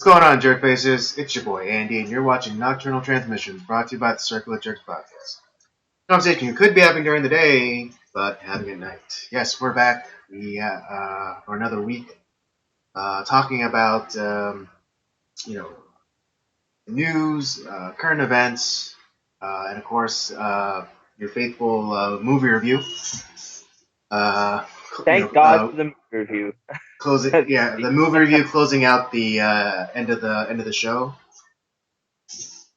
What's going on, jerk faces? It's your boy Andy, and you're watching Nocturnal Transmissions, brought to you by the Circle of Jerks podcast. Conversation you could be having during the day, but having at night. Yes, we're back. For another week, talking about you know news, current events, and of course your faithful movie review. Uh, Thank God for the movie review. the movie review closing out the end of the show.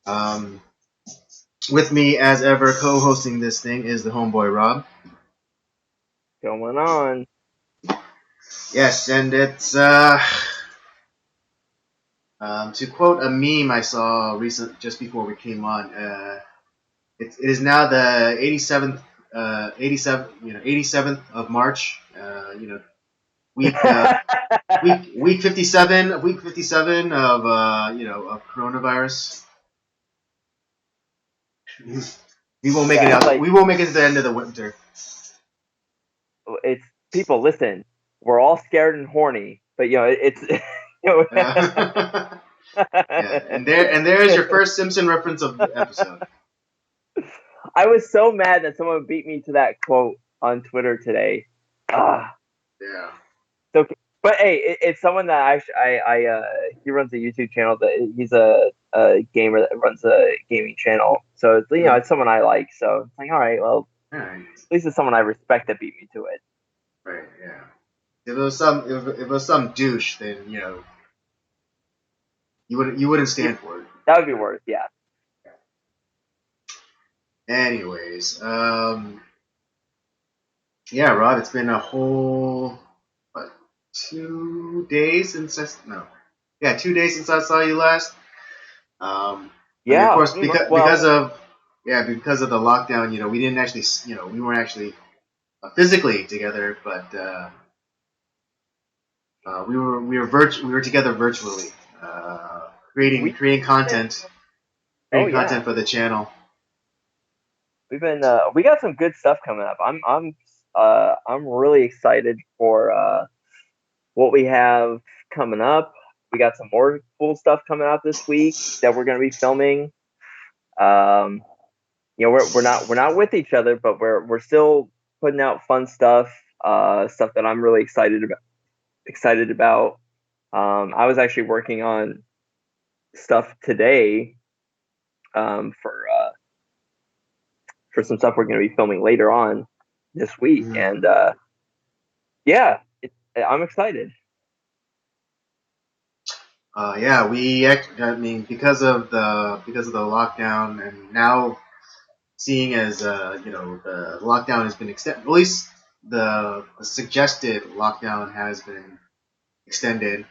Um, with me, as ever, co-hosting this thing is the homeboy Rob. Going on. Yes, and it's to quote a meme I saw just before we came on. It is now the 87th of March. Week week 57 of of coronavirus. We won't make it out. We won't make it to the end of the winter. It's people. Listen, we're all scared and horny, but it's. Yeah, and there's your first Simpson reference of the episode. I was so mad that someone beat me to that quote on Twitter today. Yeah. So, but hey, it's someone that he runs a YouTube channel. That he's a gamer that runs a gaming channel. So it's someone I like. So it's like, all right, well, at least it's someone I respect that beat me to it. Right. Yeah. If it was some douche, then you wouldn't stand for it. That would be worse. Yeah. Anyways, yeah, Rob, it's been a whole 2 days since 2 days since I saw you last. Yeah. Of course, because of the lockdown, we didn't actually, we weren't actually physically together, but we were together virtually, creating content, for the channel. We got some good stuff coming up. I'm really excited for what we have coming up. We got some more cool stuff coming out this week that we're going to be filming. We're not with each other, but we're still putting out fun stuff. Stuff that I'm really excited about. I was actually working on stuff today for some stuff we're going to be filming later on this week, and I'm excited. Because of the lockdown, and now seeing as the lockdown has been extended, at least the suggested lockdown has been extended.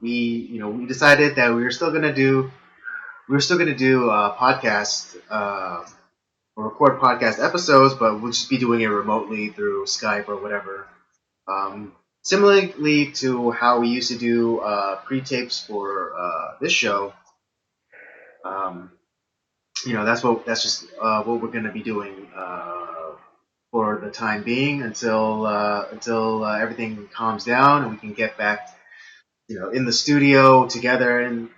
We decided that we were still gonna do podcast or record podcast episodes, but we'll just be doing it remotely through Skype or whatever. Similarly to how we used to do pre-tapes for this show, that's just what we're going to be doing for the time being until everything calms down and we can get back, in the studio together. And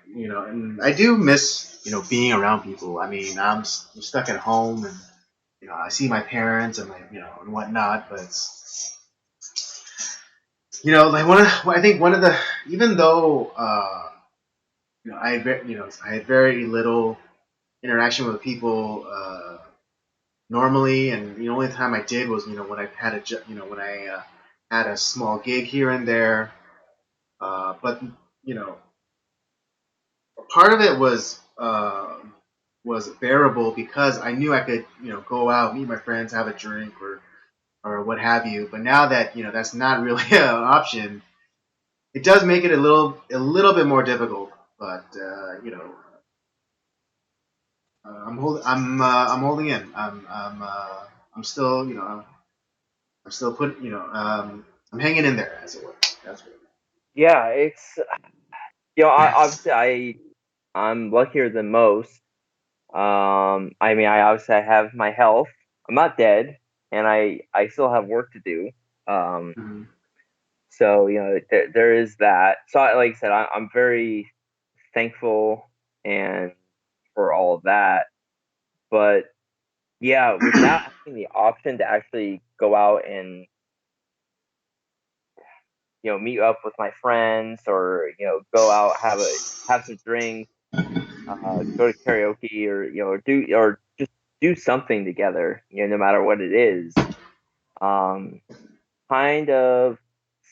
I do miss being around people. I mean, I'm stuck at home, and I see my parents and and whatnot, but it's, I think one of the, even though I had very little interaction with people normally, and the only time I did was when I had had a small gig here and there, but part of it was bearable because I knew I could go out, meet my friends, have a drink, or what have you. But now that that's not really an option, it does make it a little bit more difficult. But I'm holding in. I'm still I'm still I'm hanging in there, as it were. That's what. Yeah, it's obviously I'm luckier than most. I obviously have my health. I'm not dead, and I still have work to do. So there is that. So like I said, I'm very thankful and for all of that. But yeah, with not having the option to actually go out and meet up with my friends, or go out, have some drinks, go to karaoke, or or just do something together, no matter what it is. Um, kind of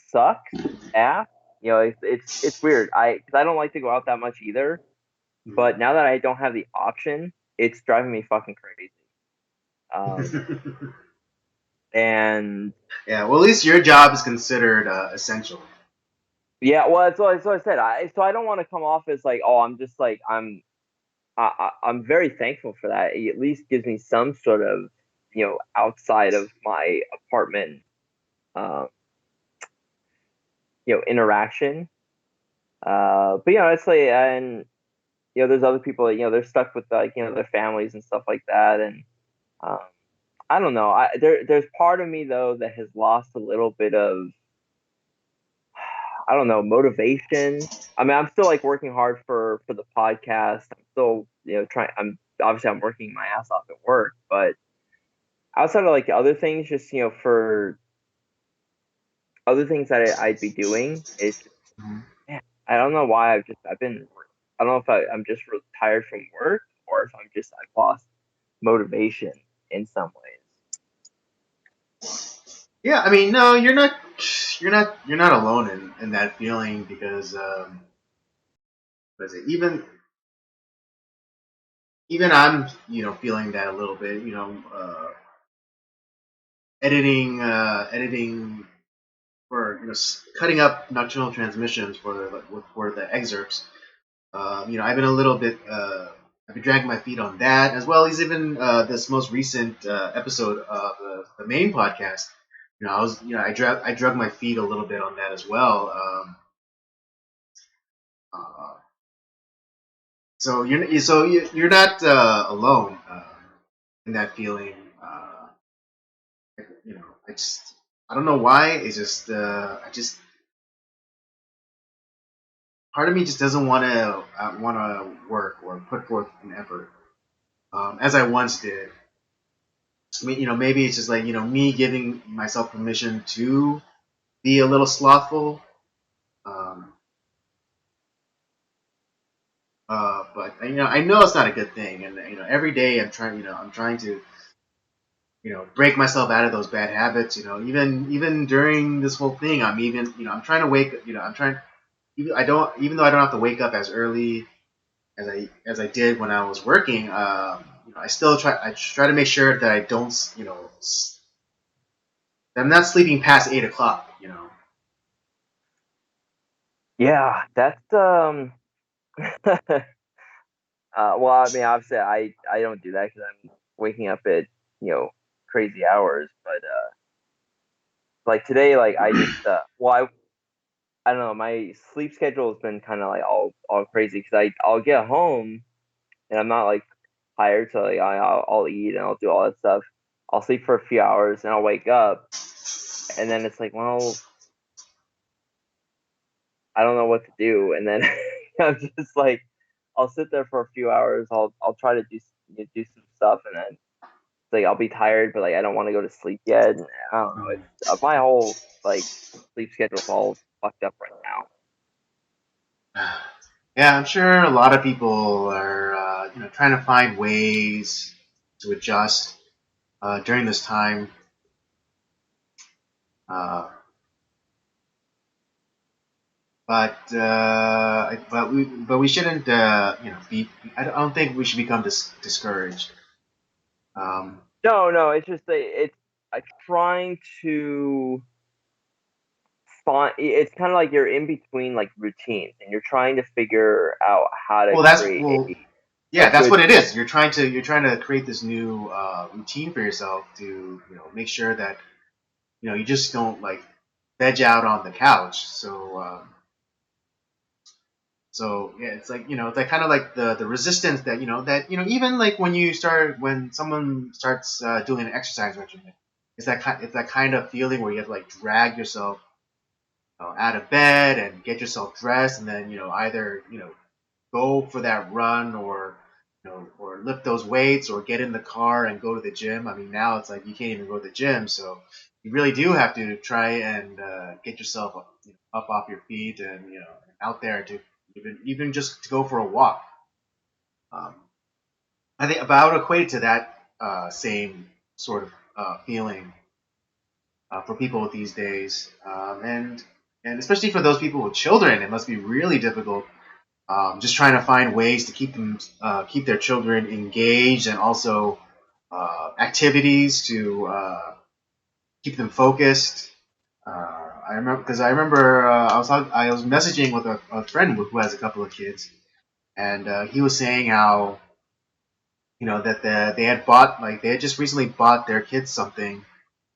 sucks ass. It's weird. Because I don't like to go out that much either. But now that I don't have the option, it's driving me fucking crazy. Um, and Yeah, well, at least your job is considered essential. yeah, well, that's what I said. So I don't want to come off as like, oh, I'm just like I'm very thankful for that. It at least gives me some sort of outside of my apartment, um, interaction. But it's like, and there's other people that they're stuck with like their families and stuff like that, and um, I don't know. There's part of me though that has lost a little bit of, I don't know, motivation. I mean, I'm still like working hard for the podcast. I'm still trying. I'm working my ass off at work, but outside of like other things, just for other things that I'd be doing, it's just, Mhm. man, I don't know why I've been, I don't know if I'm just really tired from work, or if I've lost motivation in some ways. Yeah, I mean, no, you're not alone in that feeling because what is it? Even I'm feeling that a little bit. Editing for cutting up nocturnal transmissions for the excerpts. I've been a little bit. I've been dragging my feet on that, as well as even this most recent episode of the main podcast. I drug my feet a little bit on that as well. Uh, so you're not alone in that feeling. You know, I just I don't know why. It's just I just part of me just doesn't want to work or put forth an effort as I once did. I mean, maybe it's just like me giving myself permission to be a little slothful. Um, but I know it's not a good thing, and every day I'm trying to break myself out of those bad habits. Even during this whole thing, I'm trying to wake. I'm trying. Even though I don't have to wake up as early as I did when I was working. I try to make sure that I don't that I'm not sleeping past 8 o'clock. Yeah, that's well, I mean, obviously, I don't do that because I'm waking up at you know crazy hours. But like today, like I just well, I don't know. My sleep schedule has been kind of like all crazy because I'll get home and I'm not like tired, so like I'll eat and I'll do all that stuff. I'll sleep for a few hours and I'll wake up, and then it's like, well, I don't know what to do, and then I'm just like, I'll sit there for a few hours. I'll try to do some stuff, and then it's like I'll be tired, but like I don't want to go to sleep yet. And I don't know. It's my whole like sleep schedule's all fucked up right now. Yeah, I'm sure a lot of people are trying to find ways to adjust during this time. Uh, but we shouldn't be. I don't think we should become discouraged. Um, No, it's just it's trying to find. It's kind of like you're in between like routines, and you're trying to figure out how to well, that's create well, a yeah, that's good what it flow. is. You're trying to create this new routine for yourself to make sure that you just don't like veg out on the couch. So yeah, it's like it's like kind of like the resistance that even like when someone starts doing an exercise regimen, it's that kind of feeling where you have to like drag yourself out of bed and get yourself dressed, and then either go for that run, or or lift those weights, or get in the car and go to the gym. I mean, now it's like you can't even go to the gym, so you really do have to try and get yourself up, up off your feet, and out there to even just to go for a walk. Um, I think, but I would equate it to that same sort of feeling for people these days, and especially for those people with children, it must be really difficult. Just trying to find ways to keep their children engaged, and also activities to keep them focused. I remember I was messaging with a friend who has a couple of kids, and he was saying how that they had bought, like, they had just recently bought their kids something,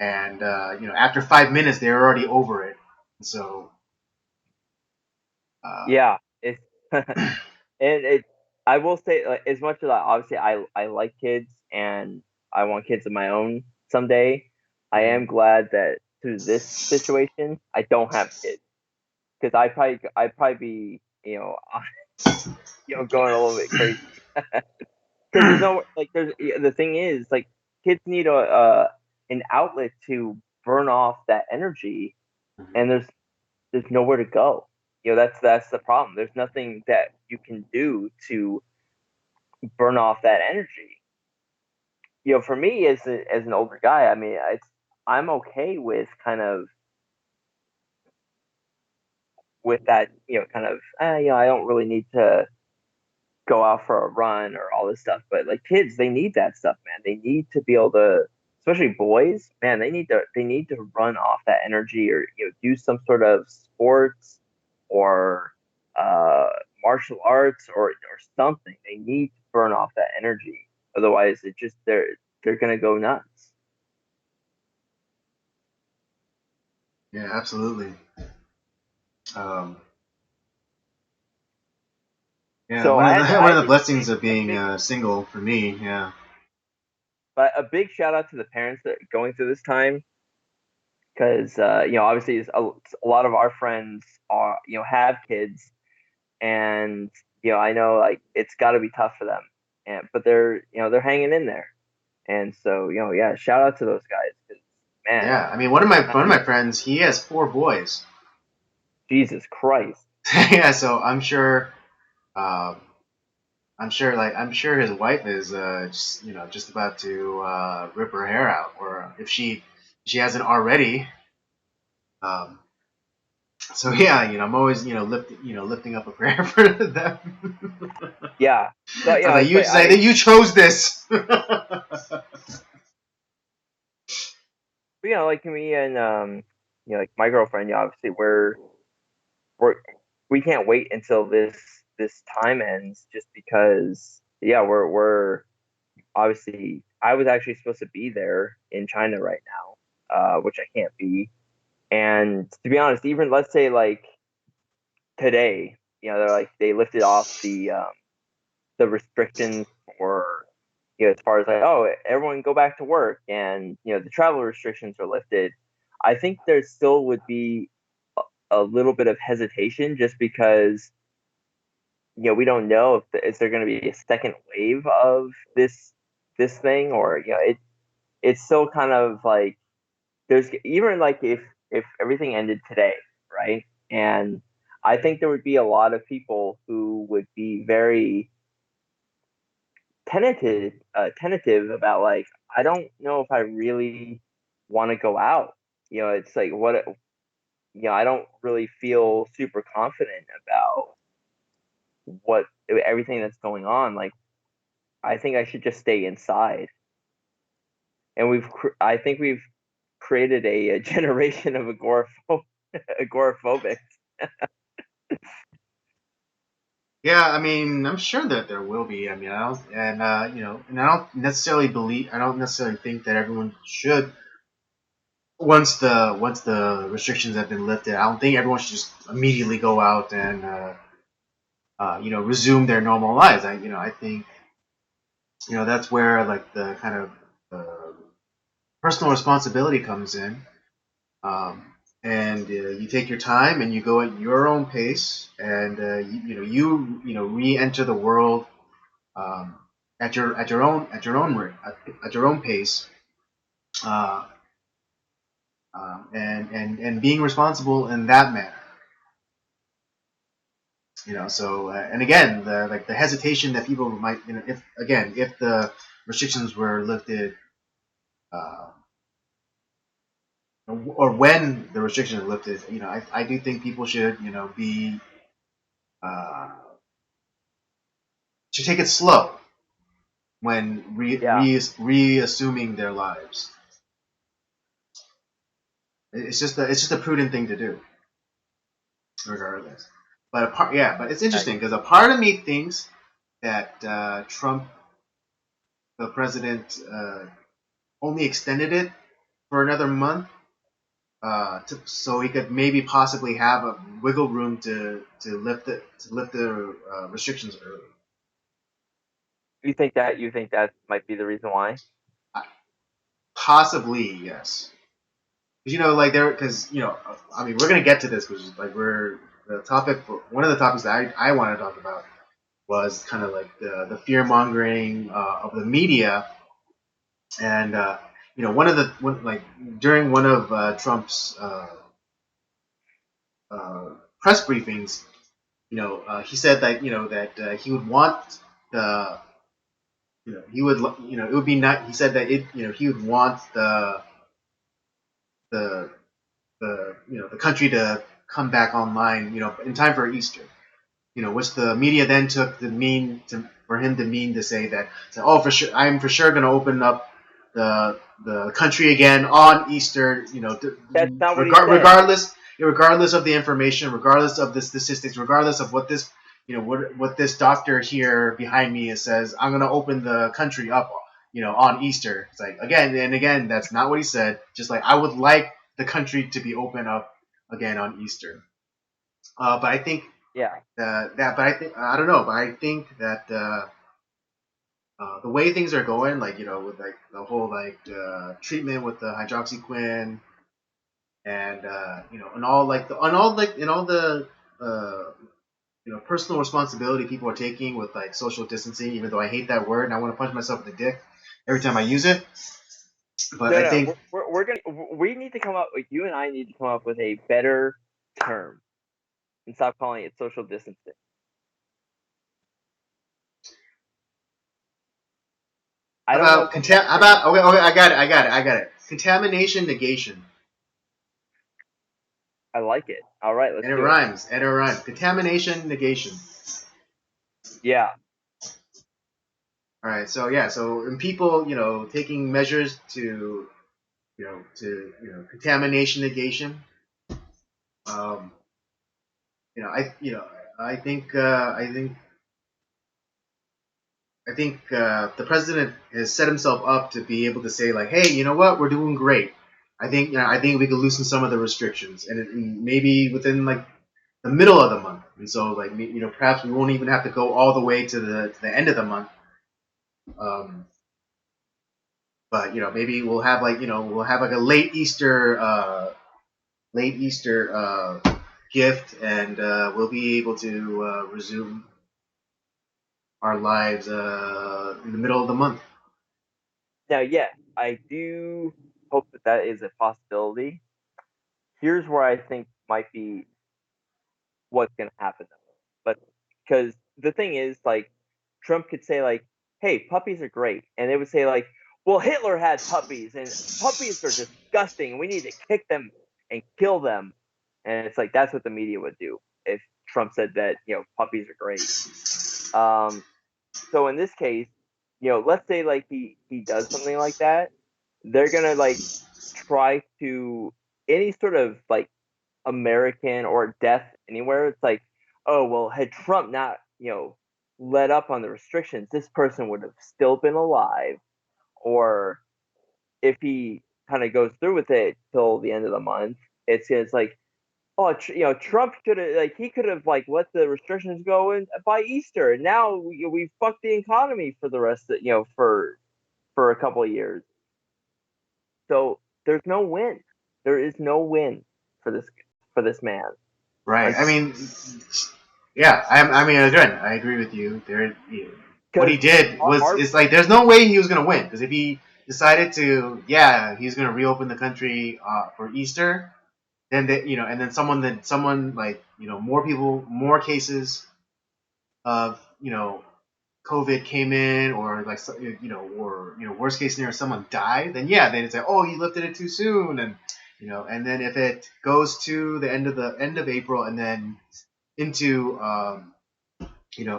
and after 5 minutes they were already over it. So uh, Yeah, it's and it. I will say, like, as much as obviously I like kids and I want kids of my own someday. I am glad that through this situation I don't have kids because I probably be going a little bit crazy because there's no like there's the thing is like kids need a an outlet to burn off that energy, and there's nowhere to go. That's the problem. There's nothing that you can do to burn off that energy. For me as an older guy, I mean, I'm okay with kind of with that. Kind of I don't really need to go out for a run or all this stuff. But like kids, they need that stuff, man. They need to be able to, especially boys, man. They need to run off that energy, or do some sort of sports or uh, martial arts, or something. They need to burn off that energy. Otherwise, they're gonna go nuts. yeah, absolutely. Um, yeah, So one I of had the to blessings say of a being big, single for me. Yeah. but a big shout out to the parents that are going through this time because obviously a lot of our friends are have kids, and I know like it's got to be tough for them, and but they're hanging in there, and so yeah, shout out to those guys because man, Yeah, I mean, one of my friends, he has four boys. Jesus Christ, Yeah, so um, I'm sure his wife is just about to rip her hair out, or if she hasn't already. Um, so yeah, I'm always lifting up a prayer for them. yeah, so I'm like, it's like I you chose this. like me and like my girlfriend, obviously we're we can't wait until this time ends just because we're obviously I was actually supposed to be there in China right now, which I can't be. And to be honest, even let's say like today, they're like they lifted off the restrictions for as far as like, oh, everyone go back to work, and the travel restrictions are lifted. I think there still would be a little bit of hesitation just because we don't know if is there going to be a second wave of this thing, or it's still kind of like there's even like if everything ended today, right? And I think there would be a lot of people who would be very tentative about like I don't know if I really want to go out. It's like what I don't really feel super confident about what everything that's going on. Like I think I should just stay inside. And I think we've created a generation of agoraphobics. Yeah, I mean, I'm sure that there will be. I mean, I don't, and and I don't necessarily think that everyone should. Once the restrictions have been lifted, I don't think everyone should just immediately go out and resume their normal lives. I think that's where, like, the kind of personal responsibility comes in. Um, and you take your time and you go at your own pace, and you re-enter the world um, at your own pace, uh, and being responsible in that manner. So and again, the hesitation that people might, if the restrictions were lifted, uh, or when the restrictions are lifted, I do think people should, be uh, should take it slow when Yeah, reassuming their lives. It's just a prudent thing to do, regardless. But it's interesting because a part of me thinks that Trump, the president, only extended it for another month, so he could maybe possibly have a wiggle room to lift the restrictions early. you think that might be the reason why? Possibly, yes. Like there, because I mean, we're gonna get to this, because like one of the topics that I want to talk about was kind of like the fear mongering of the media, and like during one of Trump's press briefings, he said that he would want the he would it would be not he said that he would want the the country to come back online, in time for Easter. Which the media then took for him to mean to say that, oh, for sure, I'm for sure going to open up the country again on Easter. That's not what he said. Regardless of the information, regardless of the statistics, regardless of what this what this doctor here behind me says, I'm going to open the country up, on Easter. It's like, again and again, that's not what he said. Just like, I would like the country to be open up again on Easter. But I think Yeah, I don't know, but I think that the way things are going, like with like the whole like treatment with the hydroxyquin, and and all the uh, personal responsibility people are taking with like social distancing. Even though I hate that word and I want to punch myself in the dick every time I use it, but no, I no, think we're gonna we need to come up. You and I need to come up with a better term and stop calling it social distancing. I don't know what that how term is. about okay, I got it, contamination negation, I like it. All right, let's and it do it. rhymes, contamination negation. Yeah, All right, so yeah, so in people, taking measures to, contamination negation. Um, you know, I, you know, I think the president has set himself up to be able to say like, hey, you know what, we're doing great. I think we could loosen some of the restrictions, and maybe within like the middle of the month, and so like perhaps we won't even have to go all the way to the end of the month. Um, but maybe we'll have like a late Easter gift, and we'll be able to resume our lives in the middle of the month. now, yeah, I do hope that that is a possibility. Here's where I think might be what's going to happen, though. But because the thing is, like, Trump could say, like, hey, puppies are great. And they would say, like, well, Hitler had puppies and puppies are disgusting. We need to kick them and kill them. And it's like, that's what the media would do if Trump said that, puppies are great. Um, so in this case, let's say like he does something like that, they're gonna like try to any sort of like American or death anywhere. It's like, oh well, had Trump not let up on the restrictions, this person would have still been alive. Or if he kind of goes through with it till the end of the month, it's like, oh, Trump could have like he could have like let the restrictions go in by Easter, and now we fucked the economy for the rest of for a couple of years. So there's no win. There is no win. for this man. Right. I mean, yeah. I mean, again, I agree with you. What he Because did was our it's like there's no way he was gonna win because if he decided to, yeah, he's gonna reopen the country for Easter, then and then someone like more people, more cases of COVID came in, or like or worst case scenario, someone died, then yeah, then it's like, oh, you lifted it too soon, and and then if it goes to the end of April and then into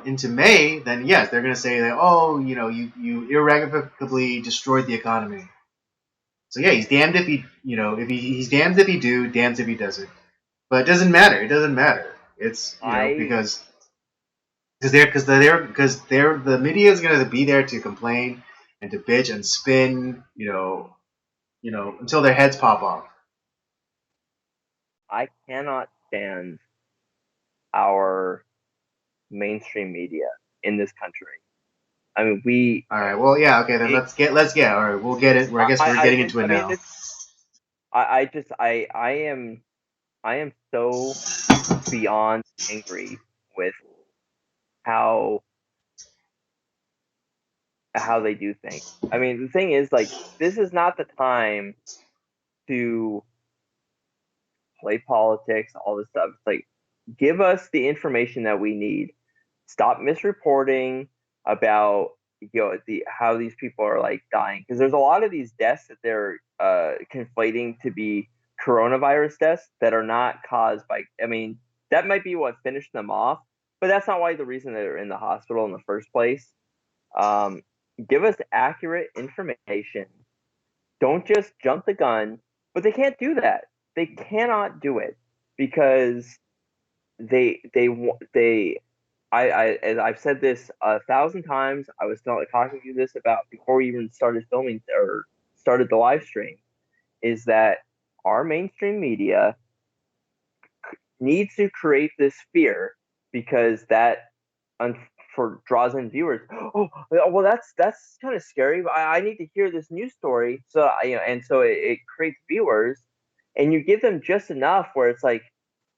into May, then yes, they're gonna say that, oh, you irrevocably destroyed the economy. So yeah, he's damned if he's damned if he do, damned if he doesn't. But it doesn't matter. It doesn't matter. It's I because the media is gonna be there to complain and to bitch and spin, until their heads pop off. I cannot stand our mainstream media in this country. I mean, All right. Well, yeah. Okay. Then it, let's get. All right. We'll get it. I guess we're I getting just, into it I mean, now. I just, I am so beyond angry with how they do things. I mean, the thing is, like, this is not the time to play politics, all this stuff. It's like, give us the information that we need. Stop misreporting about how these people are like dying, because there's a lot of these deaths that they're conflating to be coronavirus deaths that are not caused by. I mean, that might be what finished them off, but that's not why the reason they're in the hospital in the first place. Um, Give us accurate information. Don't just jump the gun. But they can't do that. They cannot do it because they as I've said this 1,000 times. I was talking to you this about before we even started filming or started the live stream. Is that our mainstream media needs to create this fear because that for draws in viewers. Oh, well, that's kind of scary. But I need to hear this news story. So and so it creates viewers, and you give them just enough where it's like,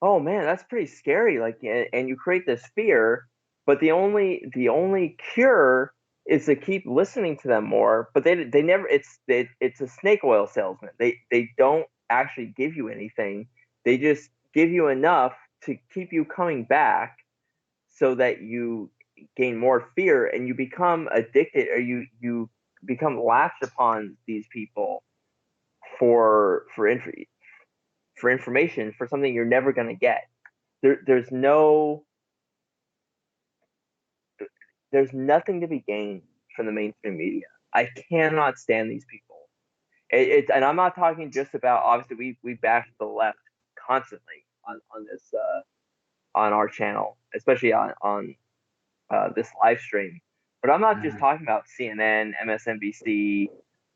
oh man, that's pretty scary. Like, and you create this fear, but the only cure is to keep listening to them more. But they never. It's a snake oil salesman. They don't actually give you anything. They just give you enough to keep you coming back so that you gain more fear and you become addicted, or you become latched upon these people for information for something you're never going to get. There's nothing to be gained from the mainstream media. I cannot stand these people. And I'm not talking just about, obviously we bash the left constantly on this on our channel, especially on this live stream. But I'm not just Mhm. talking about CNN, MSNBC,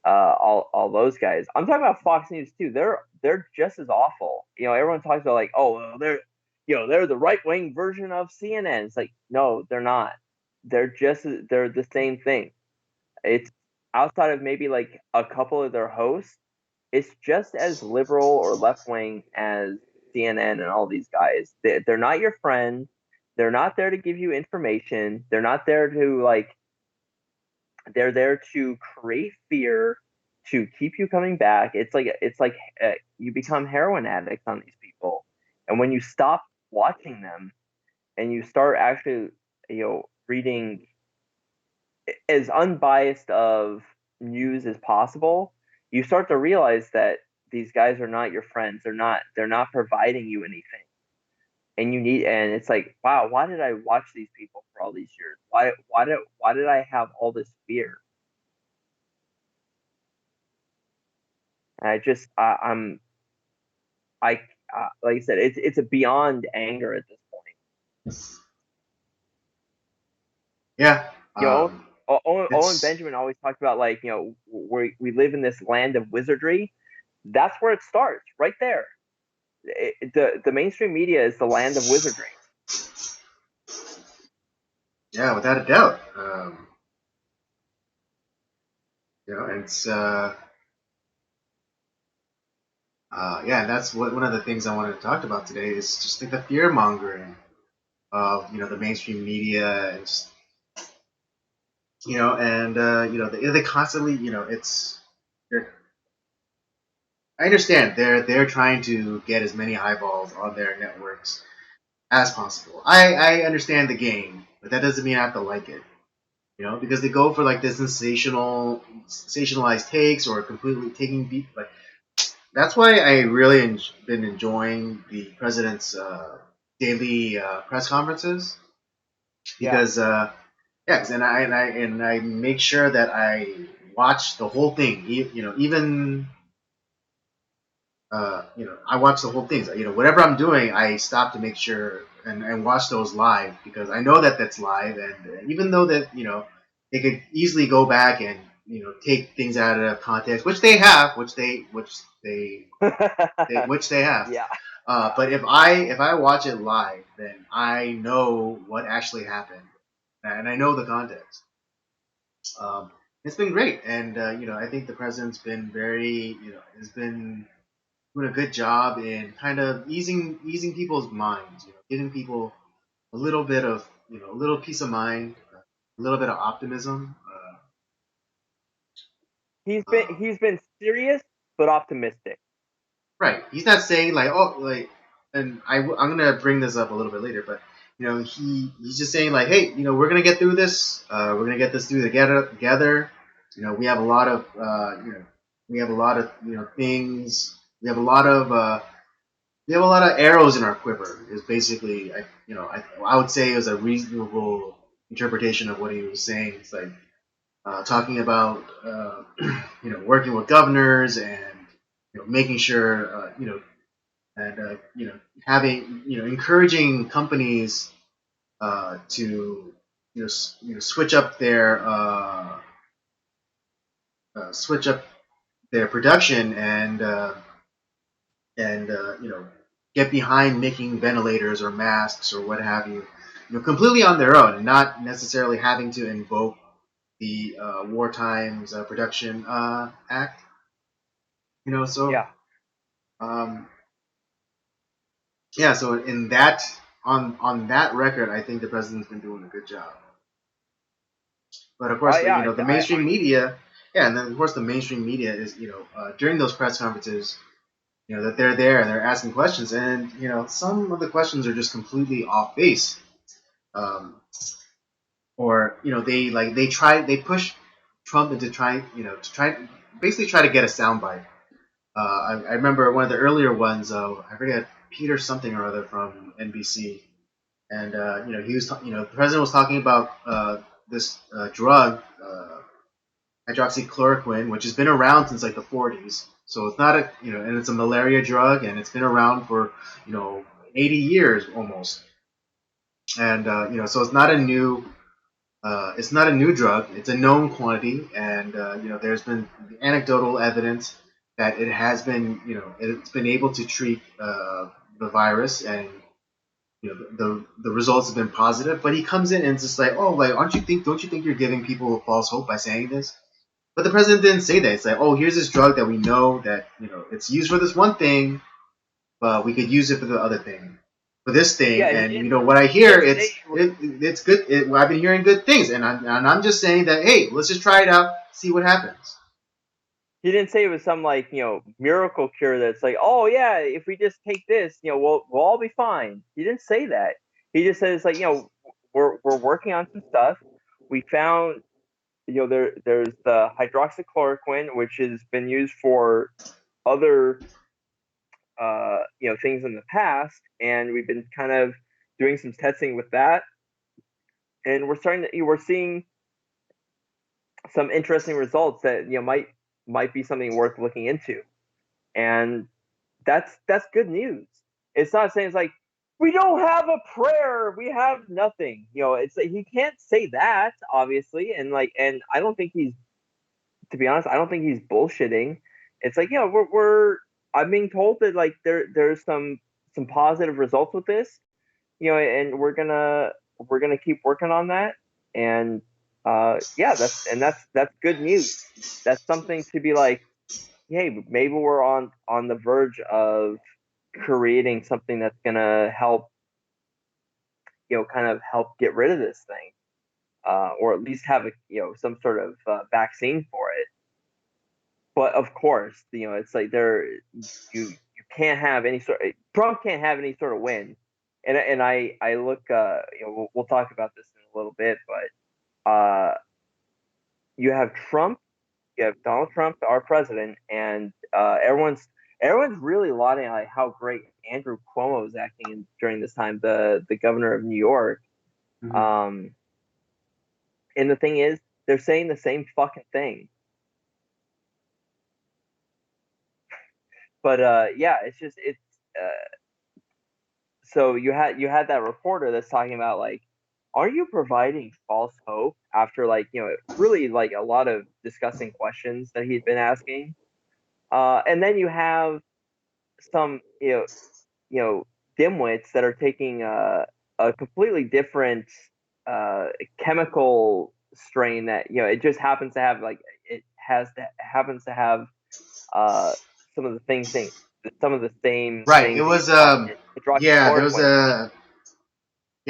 all those guys. I'm talking about Fox News too. They're just as awful. Everyone talks about like, oh, well, they're the right wing version of CNN. It's like, no, they're not. They're the same thing. It's outside of maybe like a couple of their hosts. It's just as liberal or left wing as CNN and all these guys. They're not your friend. They're not there to give you information. They're not there to like. They're there to create fear, to keep you coming back. It's like you become heroin addicts on these people, and when you stop watching them and you start actually, reading as unbiased of news as possible, you start to realize that these guys are not your friends. They're not providing you anything. And it's like, wow, why did I watch these people for all these years? Why did I have all this fear? And I just I like I said, it's a beyond anger at this point. Yeah. You know, Owen It's Benjamin always talked about, like, we live in this land of wizardry. That's where it starts, right there. The mainstream media is the land of wizardry. yeah, without a doubt. It's Yeah, that's what one of the things I wanted to talk about today is just like the fear mongering of the mainstream media and just, and they constantly it's they're, I understand they're trying to get as many eyeballs on their networks as possible. I understand the game, but that doesn't mean I have to like it. Because they go for like this sensationalized takes or completely taking beat. Like that's why I really been enjoying the president's daily press conferences Yeah, because yes, and I make sure that I watch the whole thing. Even I watch the whole thing. So, whatever I'm doing, I stop to make sure and watch those live because I know that that's live, and even though that they could easily go back and take things out of context, which they have, which they have. yeah. But if I watch it live, then I know what actually happened, and I know the context. Um, it's been great, and I think the president's been very has been doing a good job in kind of easing people's minds, giving people a little bit of a little peace of mind, a little bit of optimism. He's been serious but optimistic. Right, he's not saying like and I'm gonna bring this up a little bit later, but he's just saying like, hey, we're gonna get through this. We're gonna get this through together. We have a lot of we have a lot of things. We have a lot of arrows in our quiver. Is basically I would say it was a reasonable interpretation of what he was saying. It's like talking about working with governors and making sure and having encouraging companies to switch up their production and get behind making ventilators or masks or what have you, completely on their own, and not necessarily having to invoke the War Times Production Act. So Yeah. um, yeah, so in that on that record, I think the president's been doing a good job. But of course, Yeah. the mainstream media, yeah, and then of course the mainstream media is during those press conferences, that they're there and they're asking questions, and some of the questions are just completely off base, um, or they push Trump into trying to try basically try to get a soundbite. I remember one of the earlier ones. I forget Peter something or other from NBC, and he was the president was talking about this drug. Hydroxychloroquine, which has been around since like the 40s. So it's not and it's a malaria drug, and it's been around for 80 years almost. And so it's not a new drug. It's a known quantity, and there's been anecdotal evidence that it has been, it's been able to treat the virus, and the results have been positive. But he comes in and it's just like, oh, like, don't you think you're giving people false hope by saying this? But the president didn't say that. It's like, oh, here's this drug that we know that it's used for this one thing, but we could use it for the other thing, for this thing. Yeah. And what I He hear, didn't say it's good. I've been hearing good things, and I'm just saying that hey, let's just try it out, see what happens. he didn't say it was some like miracle cure that's like, oh yeah, if we just take this, we'll all be fine. He didn't say that. He just said it's like we're working on some stuff. We found there's the hydroxychloroquine, which has been used for other things in the past, and we've been kind of doing some testing with that, and we're seeing some interesting results that might be something worth looking into, and that's good news. It's not saying it's like we don't have a prayer, we have nothing. It's like he can't say that obviously, and I don't think he's to be honest, I don't think he's bullshitting. It's like we're I'm being told that like there's some positive results with this, and we're gonna keep working on that, and yeah, that's good news. That's something to be like, hey, maybe we're on the verge of creating something that's gonna help, kind of help get rid of this thing, or at least have a some sort of vaccine for it. But of course, it's like you can't have any sort. Trump can't have any sort of win, and I look, we'll talk about this in a little bit, but you have Trump, you have Donald Trump, our president, and everyone's really lauding like how great Andrew Cuomo is acting during this time, the governor of New York. Hmm. Um, and the thing is, they're saying the same fucking thing. But yeah, it's so you had that reporter that's talking about like, are you providing false hope after like really like a lot of discussing questions that he'd been asking, and then you have some you know dimwits that are taking a completely different uh, chemical strain that it just happens to have like it has to happens to have uh, some of the some of the same Right. It things was in yeah, hydroxychloroquine.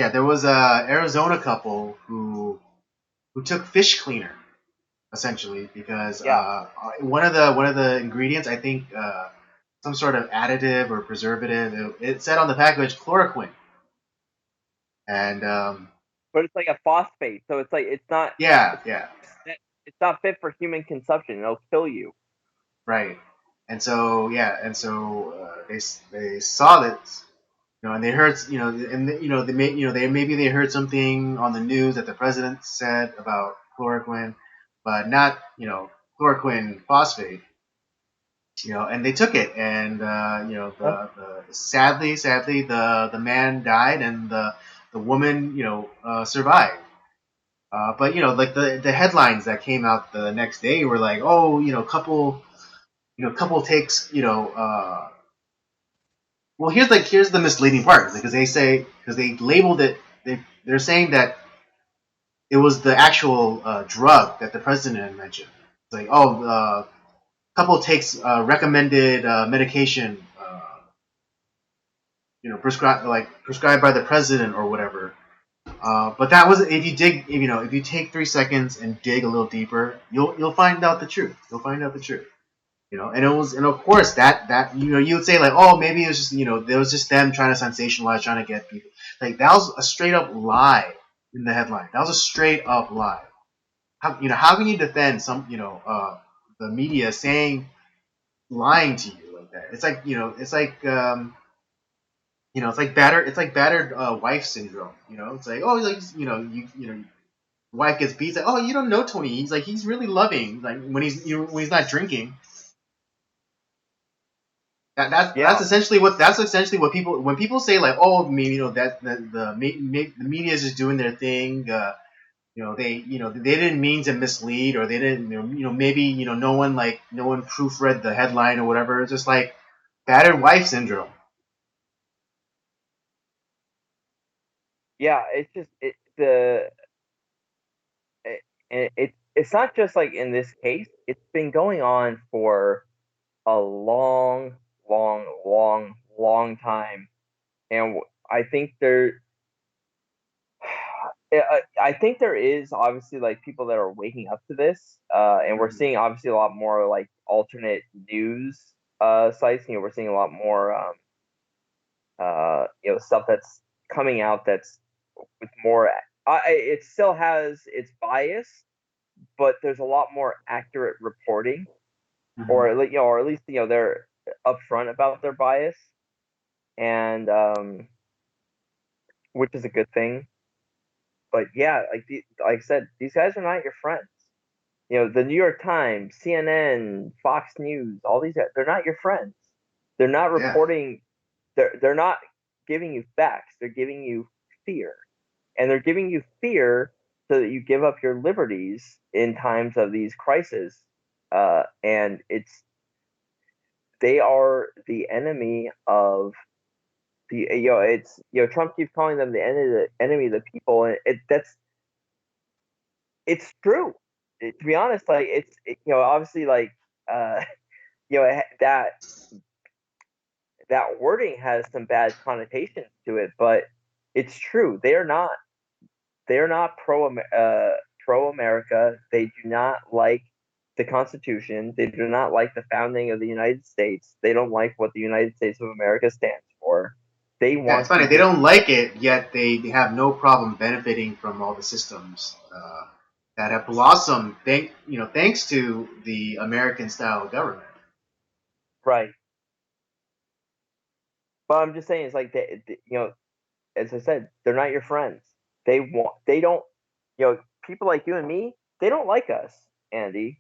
there was a Arizona couple who took fish cleaner essentially because Yeah, one of the ingredients, I think some sort of additive or preservative, it said on the package chloroquine. And but it's like a phosphate, so it's like yeah, it's yeah, it's not fit for human consumption. It'll kill you. right. And so yeah, and so they saw this, and they heard, and they may, they maybe they heard something on the news that the president said about chloroquine, but not chloroquine phosphate. And they took it, and Huh? sadly the man died, and the woman survived. But like the headlines that came out the next day were like, oh, couple takes, well, here's the misleading part, because they labeled it, they're saying that it was the actual drug that the president mentioned. It's like, oh, couple takes recommended medication, prescribed by the president or whatever. But that was, if you take 3 seconds and dig a little deeper, you'll find out the truth. You'll find out the truth. And it was, and of course that you would say like, oh, maybe it was just, there was just them trying to sensationalize, trying to get people. Like, that was a straight up lie in the headline. That was a straight up lie. How can you defend the media saying, lying to you like that? It's like, battered wife syndrome. It's like, oh, like, wife gets beat. It's like, oh, you don't know Tony. He's really loving. Like, when he's not drinking. Yeah, That's essentially what people, when people say like, oh, maybe, that the media is just doing their thing. They didn't mean to mislead, or they didn't, maybe, no one proofread the headline or whatever. It's just like battered wife syndrome. yeah. It's just it, it's not just like in this case. It's been going on for a long, long, long, long time, and I think I think there is obviously like people that are waking up to this, and we're Mm-hmm. seeing obviously a lot more like alternate news sites. We're seeing a lot more stuff that's coming out that's with more. It still has its bias, but there's a lot more accurate reporting, or Mm-hmm. at least, they're upfront about their bias, and which is a good thing. But yeah, like I said, these guys are not your friends. The New York Times, CNN, Fox News, all these guys, they're not your friends. They're not Yeah. reporting. They're not giving you facts. They're giving you fear, and they're giving you fear so that you give up your liberties in times of these crises. And they are the enemy of the it's Trump keeps calling them the enemy of the people, and it's true. To be honest, like obviously like uh that wording has some bad connotations to it, but it's true. They are not pro America. They do not like the Constitution. They do not like the founding of the United States. They don't like what the United States of America stands for. They Yeah, it's want funny. to They just don't like it, yet they have no problem benefiting from all the systems that have blossomed. Thanks to the American style government. right. But I'm just saying, it's like as I said, they're not your friends. They don't, people like you and me. They don't like us, Andy.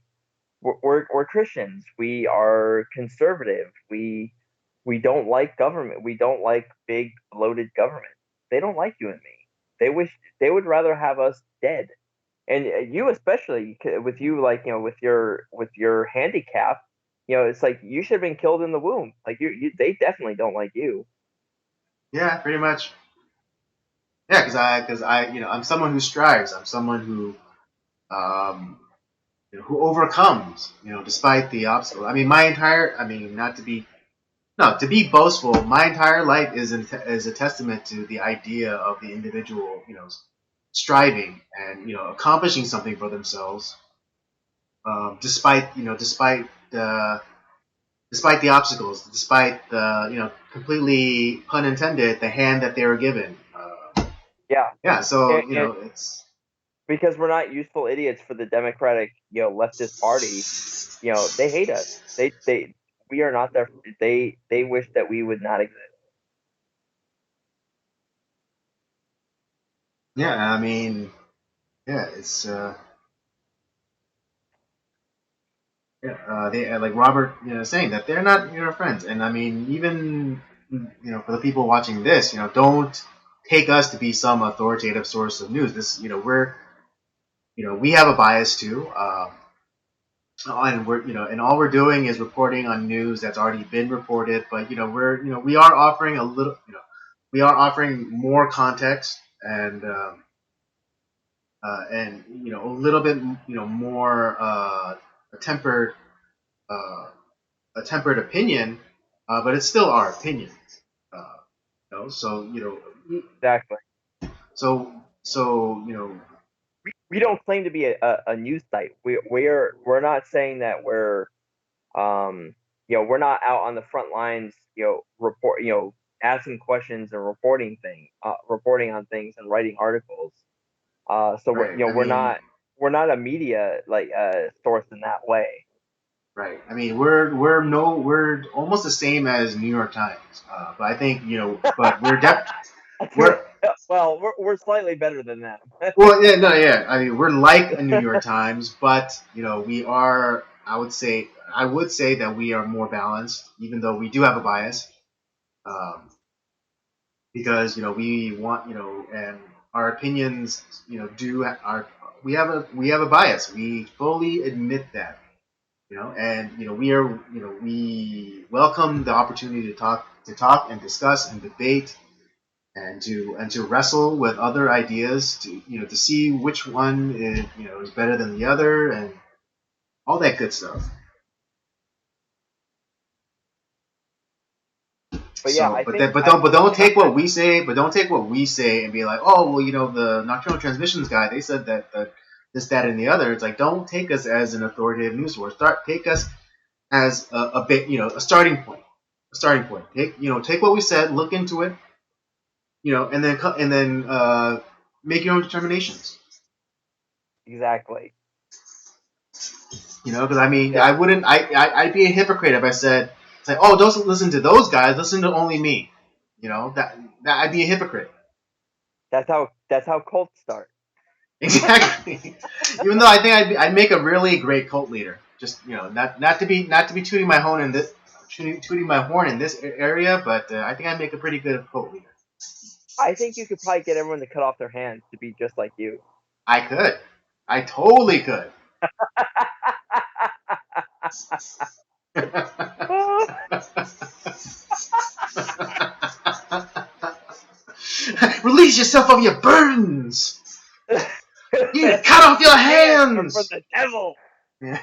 We're Christians. We are conservative. We don't like government. We don't like big bloated government. They don't like you and me. They would rather have us dead. And you especially, with you, like, with your handicap, it's like you should have been killed in the womb. Like, they definitely don't like you. Yeah, pretty much. Yeah, because I'm someone who strives. I'm someone um, who overcomes. Despite the obstacle. I mean, not to be no, to be boastful. My entire life is a testament to the idea of the individual. Striving and accomplishing something for themselves, despite the obstacles, despite the completely pun intended the hand that they were given. Yeah, Yeah, so and it's because we're not useful idiots for the Democratic, leftist party. They hate us. We are not their. They wish that we would not exist. yeah. I mean, yeah, it's yeah. They like Robert, saying that they're not your friends, and I mean, even for the people watching this, don't take us to be some authoritative source of news. This, we have a bias too. And and all we're doing is reporting on news that's already been reported. But we are offering a little, we are offering more context and a little bit, more a tempered uh, a tempered opinion, but it's still our opinion. Uh, so Exactly. so We don't claim to be a news site. We're not saying that we're not out on the front lines, asking questions and reporting on things and writing articles. So we're right. you know we're not a media, like, source in that way. Right. I mean, we're almost the same as New York Times, but I think but we're Well, we're slightly better than them. well, yeah, no, yeah. I mean, we're like a New York Times, but we are. I would say that we are more balanced, even though we do have a bias, um, because we want and our opinions do our we have a bias. We fully admit that. And we welcome the opportunity to talk and discuss and debate and to wrestle with other ideas to see which one is better than the other and all that good stuff. But yeah, So, I but think then, but I don't take what we say, and be like, oh well, the Nocturnal Transmissions guy, they said that this, that, and the other. It's like, don't take us as an authoritative news source. Take us as a bit, a starting point. A starting point. Take what we said, look into it, and then make your own determinations. Because I mean, yeah, I wouldn't. I'd be a hypocrite if I said, it's like, oh, don't listen to those guys. Listen to only me. That I'd be a hypocrite. that's how cults start. Exactly. Even though I think I'd make a really great cult leader. Just not to be tooting my horn in this area, but I think I'd make a pretty good cult leader. I think you could probably get everyone to cut off their hands to be just like you. I could. I totally could. Release yourself of your burdens. You cut off your Hands are for hands. the devil. Yeah.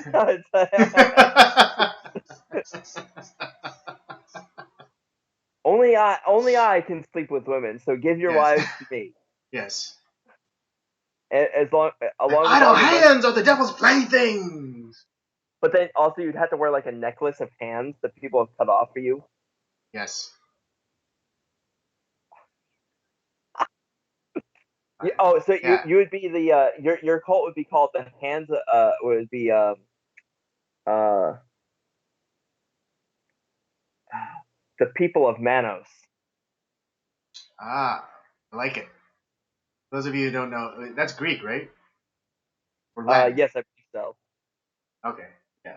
Only I can sleep with women. So give your Yes. wives to me. Yes. As long The along with idle all your women. hands are the devil's playthings. But then also you'd have to wear like a necklace of hands that people have cut off for you. Yes. Oh, so you Yeah. you would be the your cult would be called the hands would be uh the people of Manos. Ah, I like it. Those of you who don't know, that's Greek, right? Or Latin? Yes, I believe so. Okay. Yeah.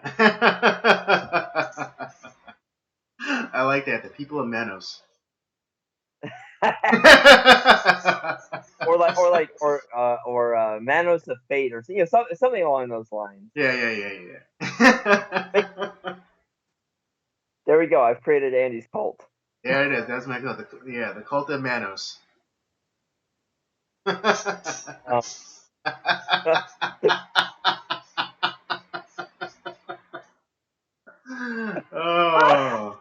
I like that. The people of Manos. or Manos of Fate or something along those lines. Yeah, yeah, yeah, Like, yeah. there we go. I've created Andy's cult. There it is. That's my cult. Yeah, the cult of Manos. Um, Oh.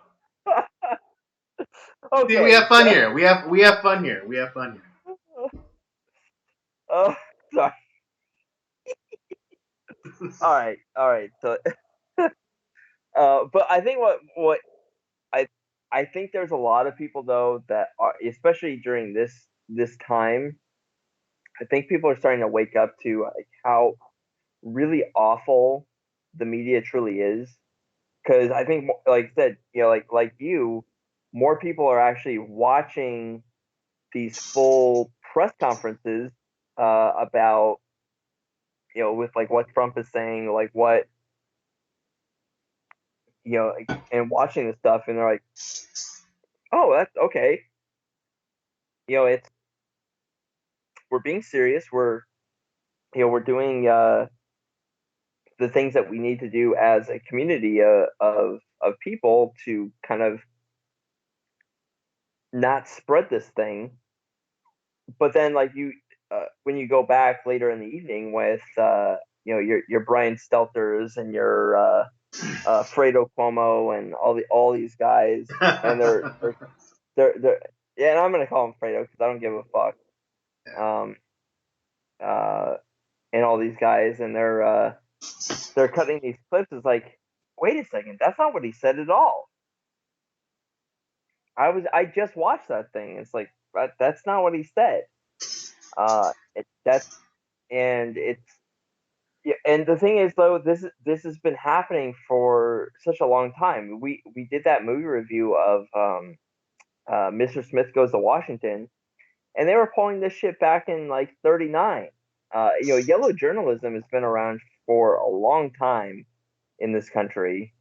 See, we okay, have fun so here. We have fun here. We have fun oh, sorry. here. All right. So, but I think what I I think there's a lot of people though that are, especially during this time. I think people are starting to wake up to like how really awful the media truly is. Because I think, like I said, like you, more people are actually watching these full press conferences about with like what Trump is saying, like what like, and watching this stuff, and they're like, oh, that's okay. It's we're being serious. We're doing the things that we need to do as a community of people to kind of not spread this thing. But then, like when you go back later in the evening with your Brian Stelters and your Fredo Cuomo and all these guys, and they're yeah, and I'm gonna call him Fredo because I don't give a fuck. Um, uh, and all these guys, and they're cutting these clips. It's like, wait a second, that's not what he said at all. I just watched that thing. It's like that's not what he said. That's and it's yeah, and the thing is though, this has been happening for such a long time. We did that movie review of Mr. Smith Goes to Washington, and they were pulling this shit back in like '39. Yellow journalism has been around for a long time in this country,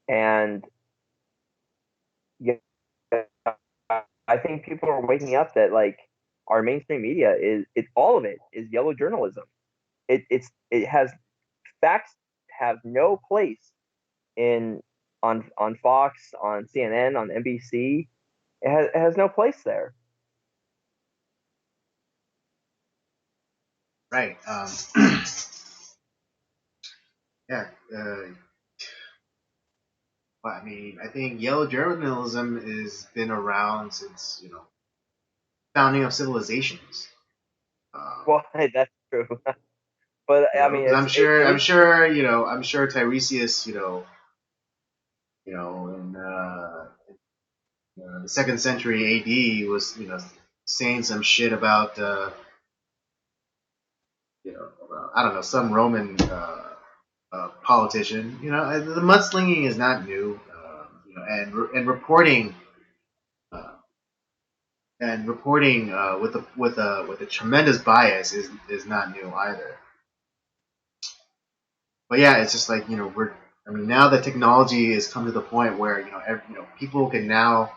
and yeah, I think people are waking up that like our mainstream media is it all of it is yellow journalism. It has facts have no place in on Fox, on CNN, on NBC. It has no place there. Right. Yeah. Well, I mean, I think yellow journalism has been around since founding of civilizations. Well, that's true, but I mean, Because it's I'm sure, it I'm is sure, I'm sure Tiresias, in the second century A.D. was, saying some shit about, I don't know, some Roman politician. The mudslinging is not new. And reporting. Uh, and reporting with a tremendous bias is not new either. But yeah, it's just like we're. I mean, now that technology has come to the point where people can now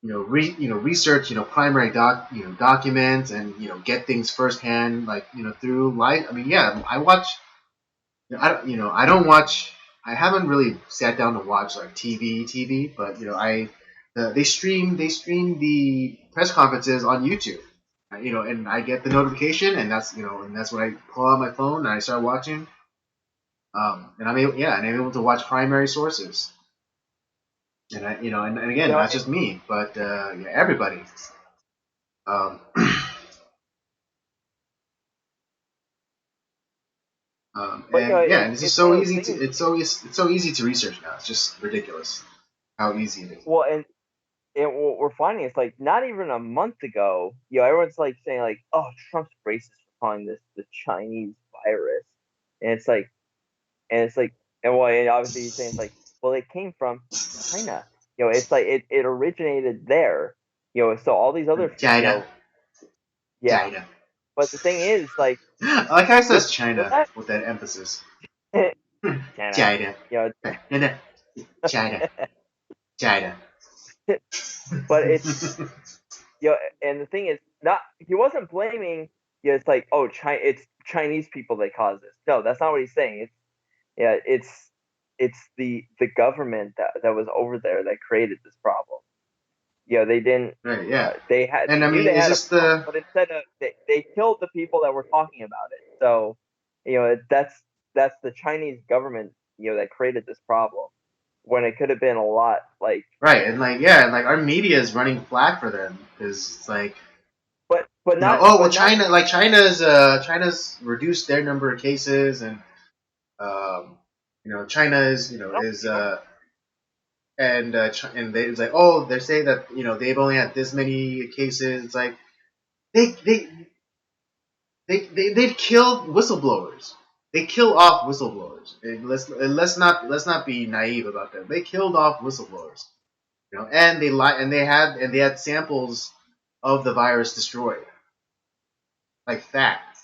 research primary documents and get things firsthand like through live. I mean, yeah, I watch. I don't watch. I haven't really sat down to watch like TV, but they stream the press conferences on YouTube. And I get the notification, and that's what I pull out my phone and I start watching. And I'm able to watch primary sources. And and You again, know, not just me, but yeah, everybody. Um, but and yeah, and it's one of those things. it's so easy to research now. It's just ridiculous how easy it is. Well, and what we're finding is like not even a month ago, everyone's like saying like, "Oh, Trump's racist for calling this the Chinese virus," and it's like, and obviously he's saying it's like, well, it came from China. It's like it originated there. So all these other, China, yeah. China. But the thing is, like, I like how it with says with China that, with that emphasis. China, China, you know, China, China. but and the thing is, not he wasn't blaming. It's like, oh, it's Chinese people that caused this. No, that's not what he's saying. It's the government that was over there that created this problem. They didn't. Right, yeah. They And I knew mean, they it's had a just problem, the but instead of they killed the people that were talking about it. So, that's the Chinese government that created this problem when it could have been a lot like. right, and like yeah, and like our media is running flag for them because it's like But not oh well, but not China, like China's reduced their number of cases, and China is no, and it's like oh they're saying that they've only had this many cases. It's like they they they've killed whistleblowers. They kill off whistleblowers. And let's not be naive about that. They killed off whistleblowers. And they had samples of the virus destroyed, like fact.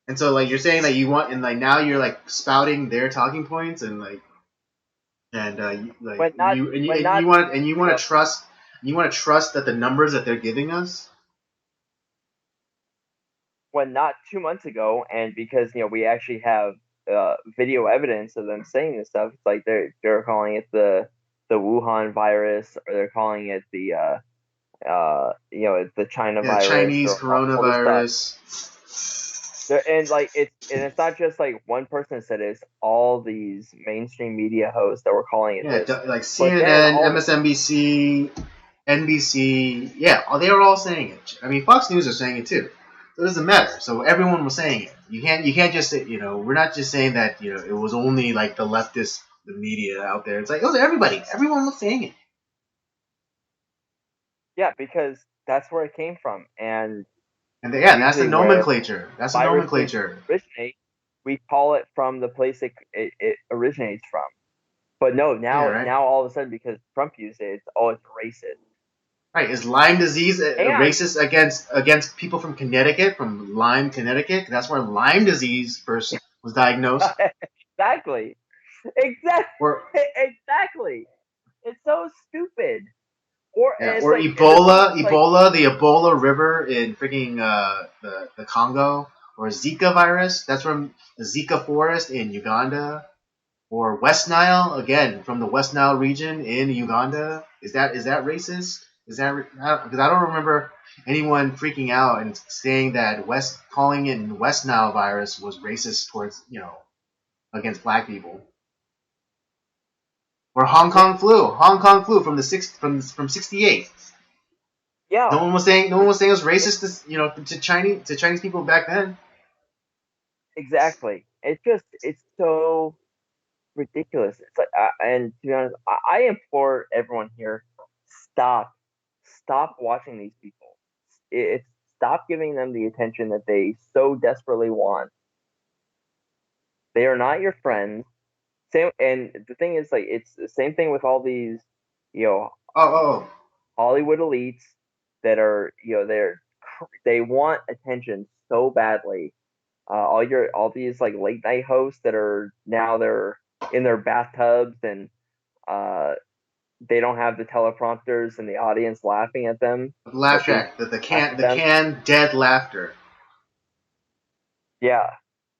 And so like you're saying that you want and like now you're like spouting their talking points and like and like but not but not you you want know to trust that the numbers that they're giving us. when not 2 months ago, and because we actually have video evidence of them saying this stuff. It's like they're calling it the Wuhan virus, or they're calling it the China Yeah, virus, Chinese or all this stuff. coronavirus. And it's not just like one person said it, it's all these mainstream media hosts that were calling it Yeah, this. like But then CNN, MSNBC, NBC. Yeah, they were all saying it. I mean, Fox News are saying it too. So it doesn't matter. So everyone was saying it. You can't just say we're not just saying that it was only like the leftist the media out there. It's like it was everybody. Everyone was saying it. yeah, because that's where it came from, and And yeah, that's the usually where nomenclature. That's the viruses nomenclature. originate, we call it from the place it originates from. But no, Yeah, now right. now all of a sudden, because Trump used it, it's racist. Right. Is Lyme disease And racist against people from Connecticut, from Lyme, Connecticut? That's where Lyme disease first was diagnosed. exactly, exactly, Or exactly. It's so stupid. Or yeah, and it's or like, and the thing is, it's like, The Ebola River in freaking the Congo, or Zika virus. That's from the Zika forest in Uganda, or West Nile again from the West Nile region in Uganda. Is that racist? Is that because I don't remember anyone freaking out and saying that West calling it West Nile virus was racist towards against black people. Or yeah, Hong Kong flu from the from '68. yeah, No one was saying it was racist to Chinese people back then. exactly. It's so ridiculous. It's like, and to be honest, I implore everyone here, stop, stop watching these people. It's stop giving them the attention that they so desperately want. They are not your friends. Same, and the thing is, like, it's the same thing with all these, you know, Oh, oh, Hollywood elites that are, they want attention so badly. All these like late night hosts that are now they're in their bathtubs, and uh, they don't have the teleprompters and the audience laughing at them, oh. Laugh but they track. laugh at The them. canned dead laughter. Yeah.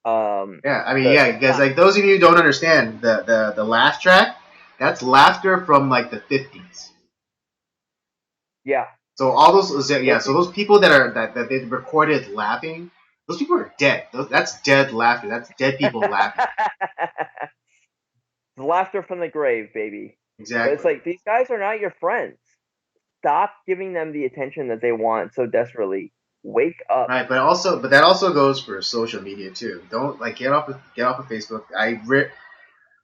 Um, Yeah, I mean, yeah, the because like those of you who don't understand the laugh track, that's laughter from like the '50s. yeah, So all those yeah, it's so those people that are that they recorded laughing, those people are dead. That's dead laughter. That's dead people laughing. Laughter from the grave, baby. But it's Exactly. like these guys are not your friends. Stop giving them the attention that they want so desperately. Wake up. Right, but that also goes for social media too. Don't like get off of Facebook. I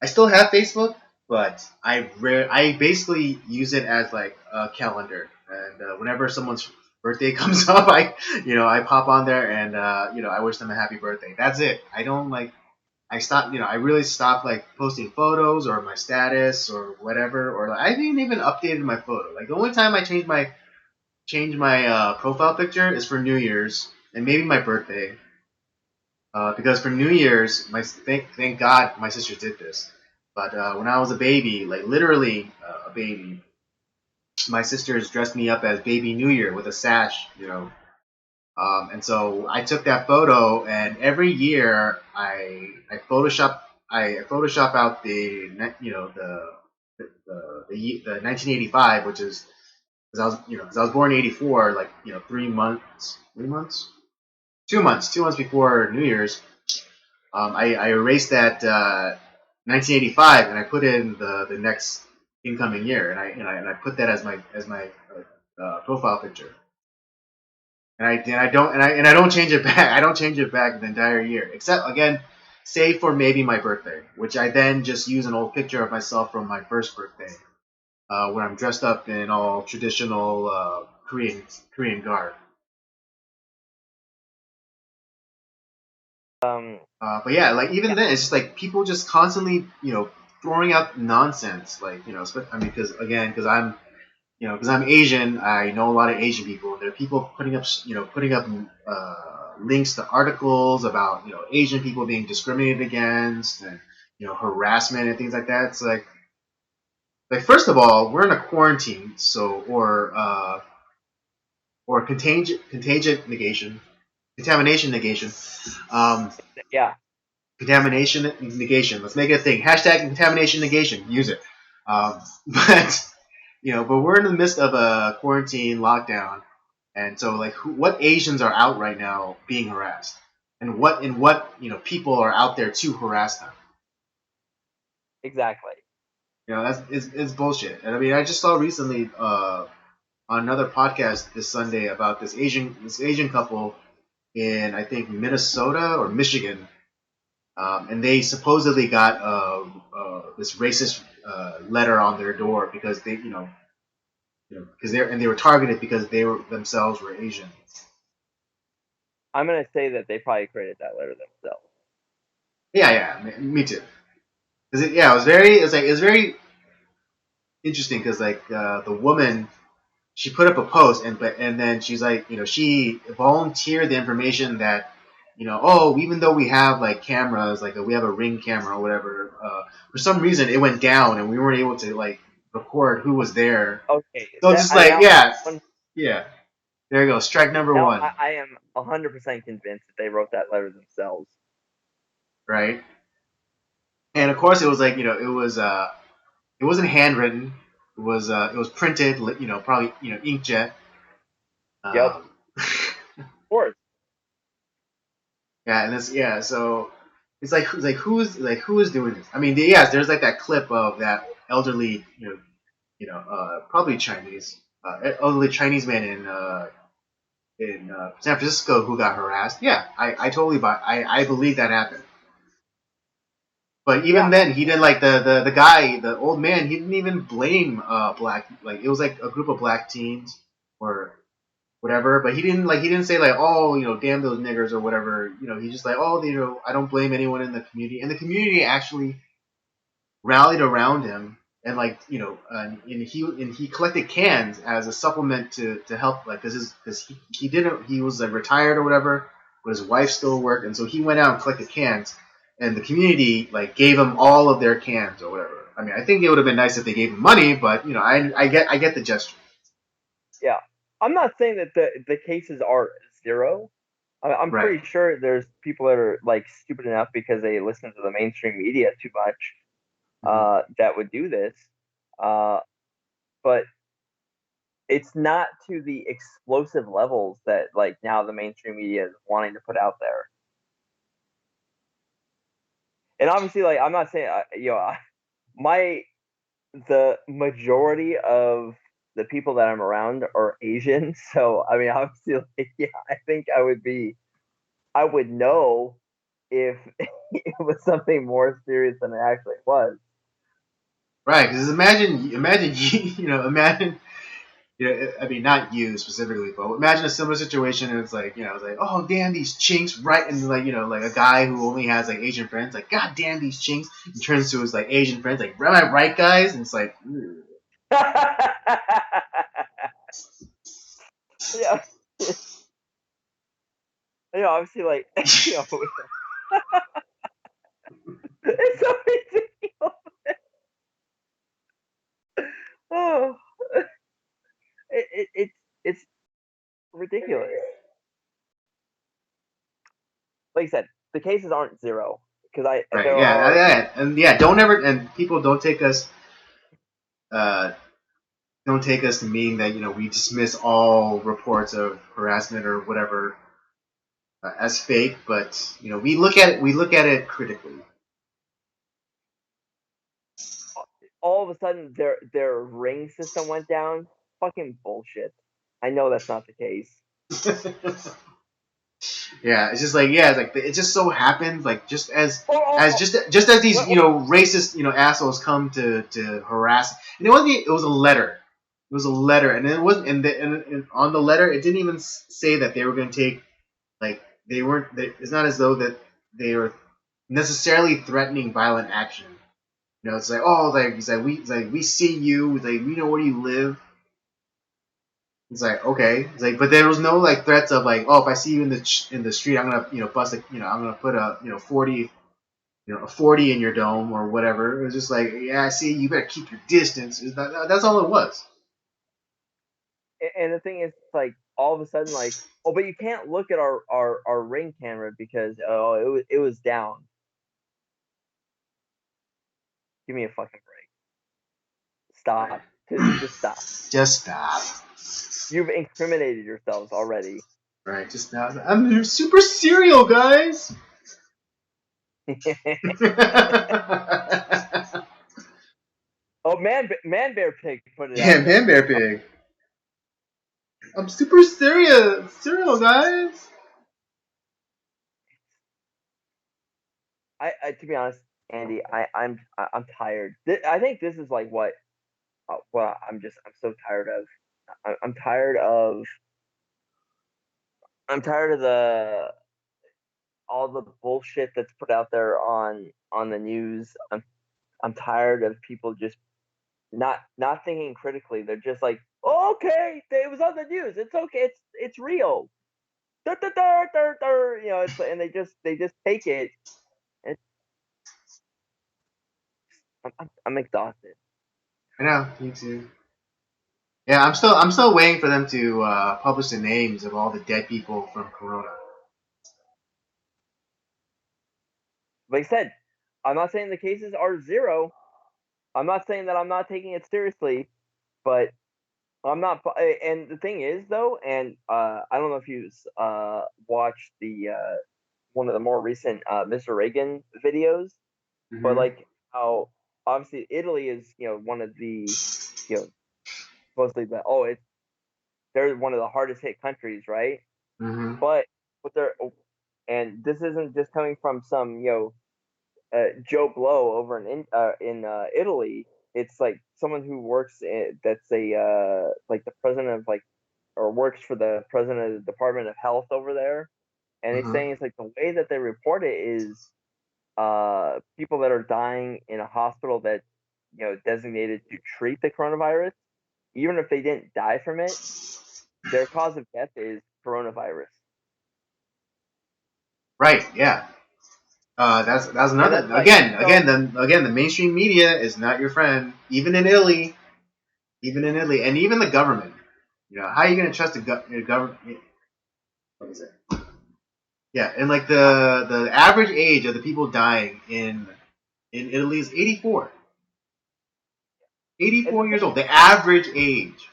still have Facebook, but I basically use it as like a calendar. And whenever someone's birthday comes up, I pop on there and I wish them a happy birthday. That's it. I don't like I stopped I really stopped like posting photos or my status or whatever, or like, I haven't even updated my photo. Like the only time I change my profile picture is for New Year's and maybe my birthday. Because for New Year's, thank God my sister did this. But when I was a baby, like literally a baby, my sisters dressed me up as Baby New Year with a sash, and so I took that photo, and every year I Photoshop out the 1985, which is because I was born in '84, like 3 months, 2 months before New Year's. I erased that 1985 and I put in the next incoming year, and I put that as my profile picture. And I don't change it back. I don't change it back the entire year, except again, save for maybe my birthday, which I then just use an old picture of myself from my first birthday, where I'm dressed up in all traditional Korean garb. Um, But yeah, like even yeah, then, it's just like people just constantly, throwing out nonsense. Like, I mean, because I'm Asian, I know a lot of Asian people. There are people putting up links to articles about, Asian people being discriminated against and, harassment and things like that. It's like first of all, we're in a quarantine, so or contamination negation. Um, yeah. Contamination negation. Let's make it a thing. Hashtag contamination negation. Use it. But but we're in the midst of a quarantine lockdown, and so like, what Asians are out right now being harassed, and what people are out there to harass them. Exactly. That's is bullshit. And I mean, I just saw recently on another podcast this Sunday about this Asian couple in, I think, Minnesota or Michigan. And they supposedly got this racist letter on their door because they were targeted because they were themselves were Asian. I'm gonna say that they probably created that letter themselves. Yeah, yeah, me too. Because it was very interesting because like the woman, she put up a post, and then she's like, she volunteered the information that, oh, even though we have like cameras, like we have a Ring camera or whatever, for some reason it went down and we weren't able to like record who was there. Okay, So it's that just I like, now yeah, one yeah, there you go, strike number now one, I am 100% convinced that they wrote that letter themselves. right? And of course it was like, it wasn't handwritten. It was printed, probably inkjet. Yep, Um, of course. yeah, and this yeah, so who is doing this? I mean, yes, there's like that clip of that elderly, probably Chinese, elderly Chinese man in San Francisco who got harassed. Yeah, I totally I believe that happened. But even Yeah. then, he didn't like the guy, the old man. He didn't even blame black. Like it was like a group of black teens or whatever. But he didn't say like, oh, damn those niggers or whatever. He's just like, oh, I don't blame anyone in the community. And the community actually rallied around him, and like, and he collected cans as a supplement to help, like, because he didn't he was like retired or whatever, but his wife still worked, and so he went out and collected cans, and the community like gave him all of their cans or whatever. I mean, I think it would have been nice if they gave him money, but I get the gesture. Yeah, I'm not saying that the cases are zero. I'm Right. pretty sure there's people that are like stupid enough because they listen to the mainstream media too much Mm-hmm. that would do this. Uh, but it's not to the explosive levels that like now the mainstream media is wanting to put out there. And obviously, like I'm not saying my the majority of the people that I'm around are Asian, so I mean, obviously, like, yeah, I think I would know if it was something more serious than it actually was. Right, because imagine imagine I mean, not you specifically, but imagine a similar situation. And it's like, it's like, oh, damn these chinks, right? And like, like a guy who only has like Asian friends, like, god damn these chinks, and turns to his like Asian friends, like, am I right, guys? And it's like, Yeah, obviously, like it's so ridiculous. Oh, it's ridiculous. Like I said, the cases aren't zero because right, there yeah, are yeah, and yeah, people uh, don't take us to mean that we dismiss all reports of harassment or whatever as fake, but we look at it critically. all of a sudden their ring system went down. Fucking bullshit. I know that's not the case. Yeah, it's just like it's like it just so happens like Oh, just as these what? racist assholes come to harass, and it wasn't it was a letter. It was a letter, and it wasn't and on the letter it didn't even say that they were going to take like they weren't. It's not as though that they were necessarily threatening violent action. It's like it's like we see you. It's like we know where you live. It's like okay. It's like, but there was no like threats of like, oh, if I see you in the street, I'm gonna bust a I'm gonna put a 40 a 40 in your dome or whatever. It was just like, yeah, I see you. Better keep your distance. That's all it was. And the thing is, like all of a sudden, like, oh, but you can't look at our ring camera because it was down. Give me a fucking break. Right. Stop. Just stop. Just stop. You've incriminated yourselves already. Right. Just stop. I'm super serial, guys. Oh, man bear pig put it Yeah, out man, there. bear pig. I'm super serial, guys. I to be honest, Andy, I'm tired. I think this is like what well I'm so tired of. I'm tired of the all the bullshit that's put out there on the news. I'm tired of people just not thinking critically. They're just like, oh, okay, it was on the news. It's okay. It's real. It's and they just take it. And I'm exhausted. I know, me too. Yeah, I'm still waiting for them to publish the names of all the dead people from Corona. Like I said, I'm not saying the cases are zero. I'm not saying that I'm not taking it seriously, but I'm not. And the thing is, though, and I don't know if you watched the one of the more recent Mr. Reagan videos, but Mm-hmm. like how obviously Italy is one of the you know supposedly they're one of the hardest hit countries, right? Mm-hmm. But they're and this isn't just coming from some Joe Blow over in Italy. It's like someone who works that's a like the president of like or works for the president of the Department of Health over there, and he's Mm-hmm. saying it's like the way that they report it is people that are dying in a hospital that designated to treat the coronavirus, even if they didn't die from it, their cause of death is coronavirus, Right. Yeah. That's and another that's like again the mainstream media is not your friend, even in Italy, and even the government. How are you going to trust the government? What is it? Yeah, and like the average age of the people dying in Italy is 84. and the 84 years thing old. The average age.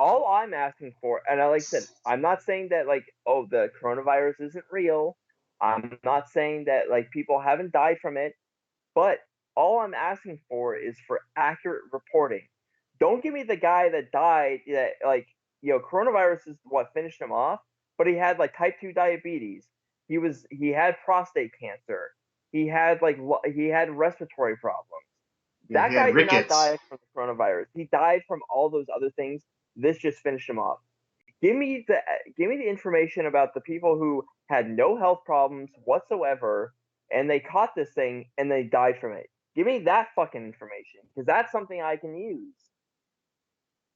all I'm asking for, and like I said, I'm not saying that like, oh, the coronavirus isn't real. I'm not saying that like people haven't died from it, but all I'm asking for is for accurate reporting. Don't give me the guy that died that like, coronavirus is what finished him off, but he had like type 2 diabetes. He had prostate cancer. He had respiratory problems. Yeah, he That had guy did not rickets. die from the coronavirus. He died from all those other things. This just finished him off. Give me the give me the information about the people who had no health problems whatsoever and they caught this thing and they died from it. Give me that fucking information because that's something I can use.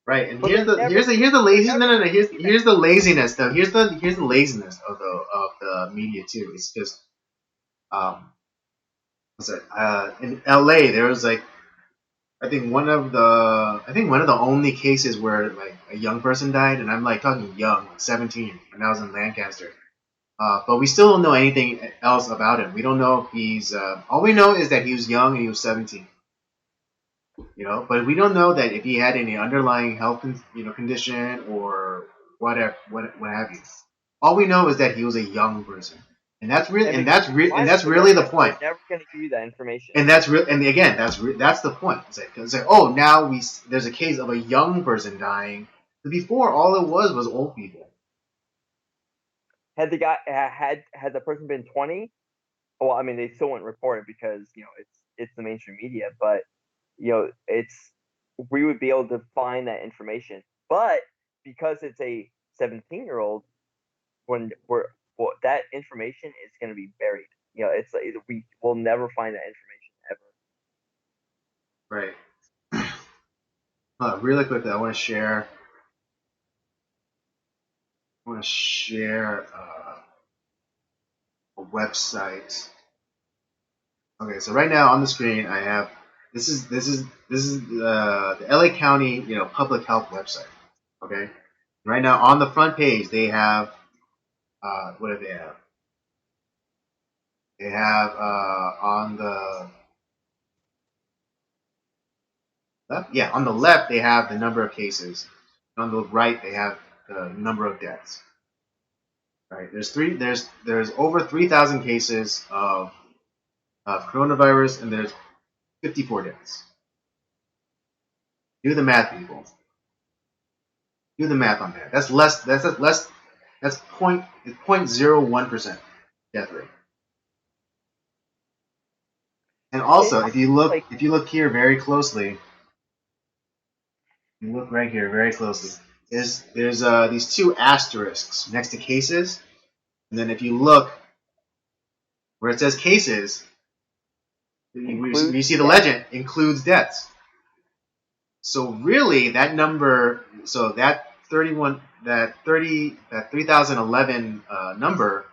Right, and But they're never here's the they're lazy never no no no gonna give me that here's the information. laziness though. Here's the laziness of the media too. It's just um what's it? In LA there was like I think one of the only cases where like a young person died, and I'm like talking young, like 17, and that was in Lancaster. But we still don't know anything else about him. We don't know if he's all we know is that he was young and he was 17. But we don't know that if he had any underlying health condition or whatever, what have you. All we know is that he was a young person, and that's real, And and because that's he's and minor, that's really the point. they're never gonna give you that information. And that's real, and again, that's the point. It's like, oh, now there's a case of a young person dying. But before, all it was old people. Had the guy had the person been 20, well, I mean, they still wouldn't report it because it's the mainstream media, but it's we would be able to find that information. But because it's a 17-year-old, when we're well, that information is going to be buried. It's like we will never find that information ever. Right. Really quickly, I want to share. A website. Okay, so right now on the screen I have this is the LA County public health website. Okay, right now on the front page they have what do they have? They have on the left, yeah, on the left they have the number of cases. On the right they have the number of deaths. Right, there's over 3,000 cases of coronavirus and there's 54 deaths. Do the math, people. Do the math on that. That's less. That's less. That's 0.01% death rate. And It also, like if you look here very closely, you look right here very closely. There's these two asterisks next to cases, and then if you look where it says cases, includes you see the death. legend includes deaths. So really, that number, so that 3011 number,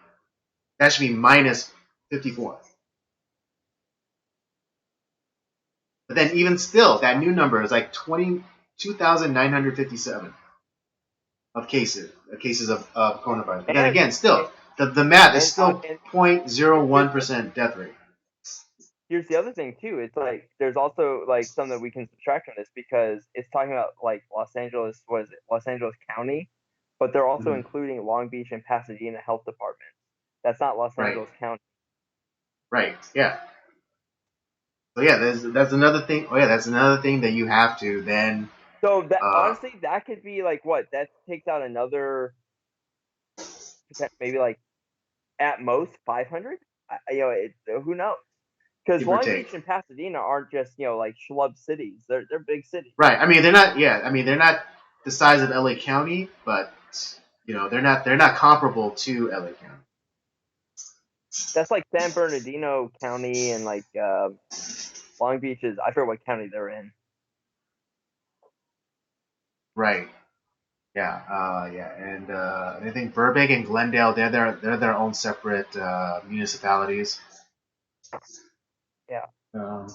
that should be minus 54. But then even still, that new number is like 22,957 cases of coronavirus. But then And again, still, the math is still and here's 0.01% death rate. here's the other thing too. It's like there's also like some that we can subtract from this because it's talking about like Los Angeles, what is it, Los Angeles County, but they're also Mhm. including Long Beach and Pasadena health departments. That's not Los Right, Angeles County. right, yeah. So yeah, that's another thing. Oh yeah, that's another thing that you have to then. So that Uh, honestly, that could be like what that takes out another maybe like at most 500. Who knows? Because Give or Long take. Beach and Pasadena aren't just like schlub cities. They're big cities. Right. I mean, they're not. Yeah. I mean, they're not the size of LA County, but they're not comparable to LA County. That's like San Bernardino County and like Long Beach is. I forget what county they're in. Right. Yeah. Yeah. And I think Burbank and Glendale, they're their own separate municipalities. Yeah. Um,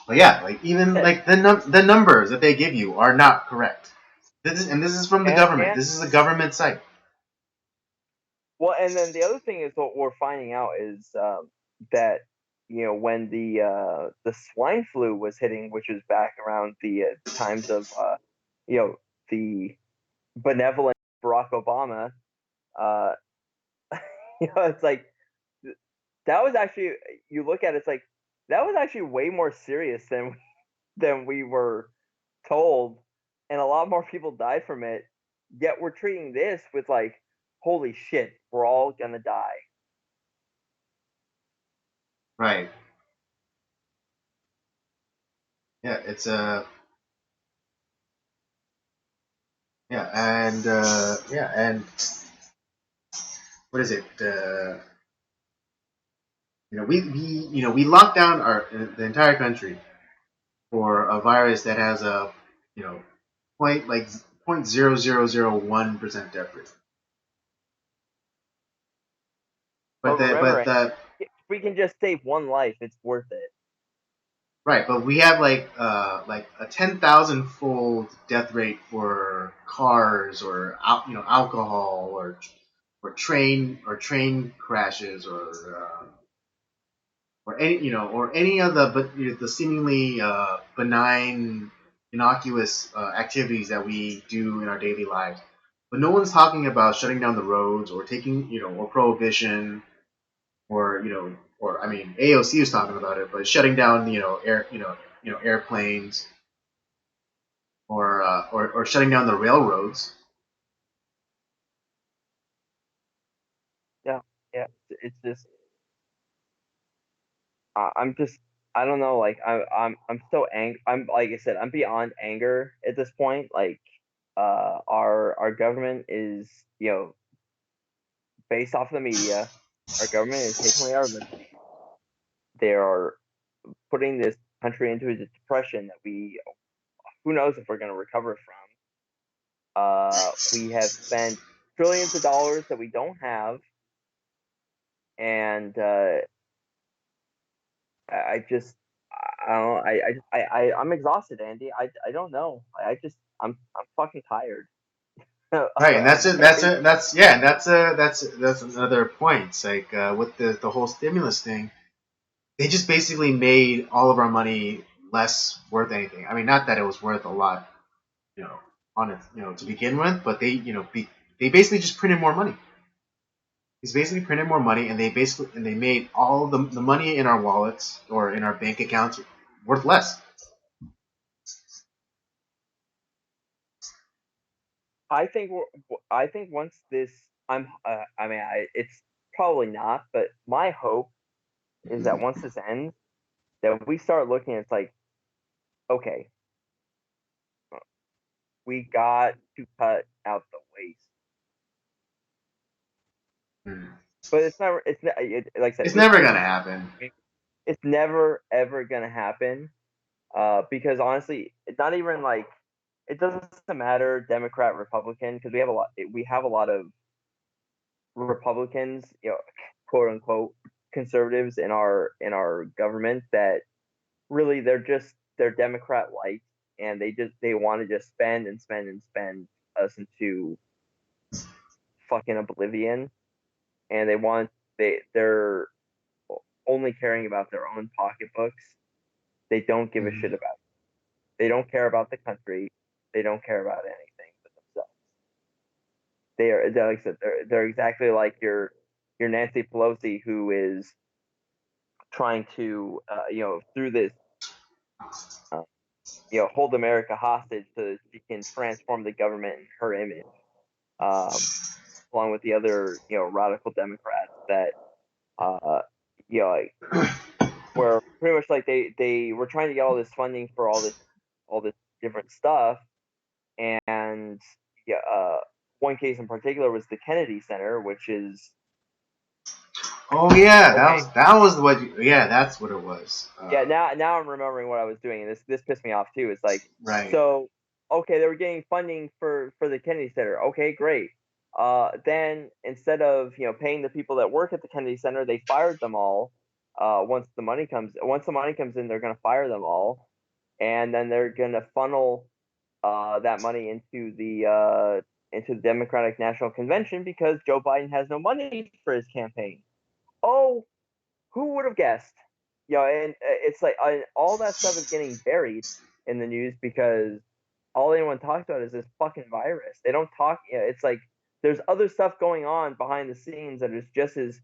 but yeah, like even And like the numbers that they give you are not correct. This is from the government. and This is a government site. well, and then the other thing is what we're finding out is that when the swine flu was hitting, which was back around the times of you know the benevolent Barack Obama. Uh, it's like that was actually, you look at it, it's like that was actually way more serious than we were told, and a lot more people died from it. Yet we're treating this with like, holy shit, we're all gonna die. Right. Yeah, it's a yeah, and yeah, and what is it? We locked down the entire country for a virus that has a you know point 0.0001% death rate. But But remember, that if we can just save one life, it's worth it. right, but we have like a 10,000 fold death rate for cars or alcohol or train crashes or any of the seemingly benign innocuous activities that we do in our daily lives. But no one's talking about shutting down the roads or taking or prohibition or I mean AOC is talking about it, but shutting down airplanes or shutting down the railroads. Yeah, yeah. It's just, I'm just, I don't know. Like I'm so angry. I'm, like I said, I'm beyond anger at this point. Like, our government is, based off of the media. Our government is taking away our liberty. They are putting this country into a depression that who knows if we're going to recover from. We have spent trillions of dollars that we don't have, and I just, I don't know. I'm exhausted, Andy. I don't know. I'm fucking tired. Right, and I'm very that's another point. It's like with the whole stimulus thing, they just basically made all of our money less worth anything. I mean, not that it was worth a lot, you know, on it, to begin with, but they basically just printed more money. He's basically printed more money, and they made all the money in our wallets or in our bank accounts worth less. I think I think once this, I mean, it's probably not, but my hope is that once this ends, that we start looking. It's like, okay, we got to cut out the waste. Hmm. But it's never. Like I said, It's we never can't gonna just. happen. It's never ever gonna happen. Because honestly, it's not even like, it doesn't matter Democrat Republican, because we have a lot of Republicans, quote unquote conservatives in our government that really they're Democrat light, and they want to just spend and spend and spend us into fucking oblivion, and they're only caring about their own pocketbooks. They don't give a Hmm. shit about They don't care about the country. They don't care about anything but themselves. Like I said, they're exactly like your Nancy Pelosi, who is trying to, through this, uh, hold America hostage so that she can transform the government in her image, um, along with the other, radical Democrats that, uh, like, where pretty much like they were trying to get all this funding for all this different stuff. And yeah, one case in particular was the Kennedy Center, which is Oh yeah, okay. yeah, that's what it was. Yeah, now I'm remembering what I was doing, and this pissed me off too. It's like, Right. so okay, they were getting funding for the Kennedy Center. Okay, great. Then instead of paying the people that work at the Kennedy Center, they fired them all. Once the money comes in, they're gonna fire them all, and then they're gonna funnel that money into the Democratic National Convention because Joe Biden has no money for his campaign. Oh, who would have guessed? And it's like, all that stuff is getting buried in the news because all anyone talks about is this fucking virus. They don't talk. It's like there's other stuff going on behind the scenes that is just as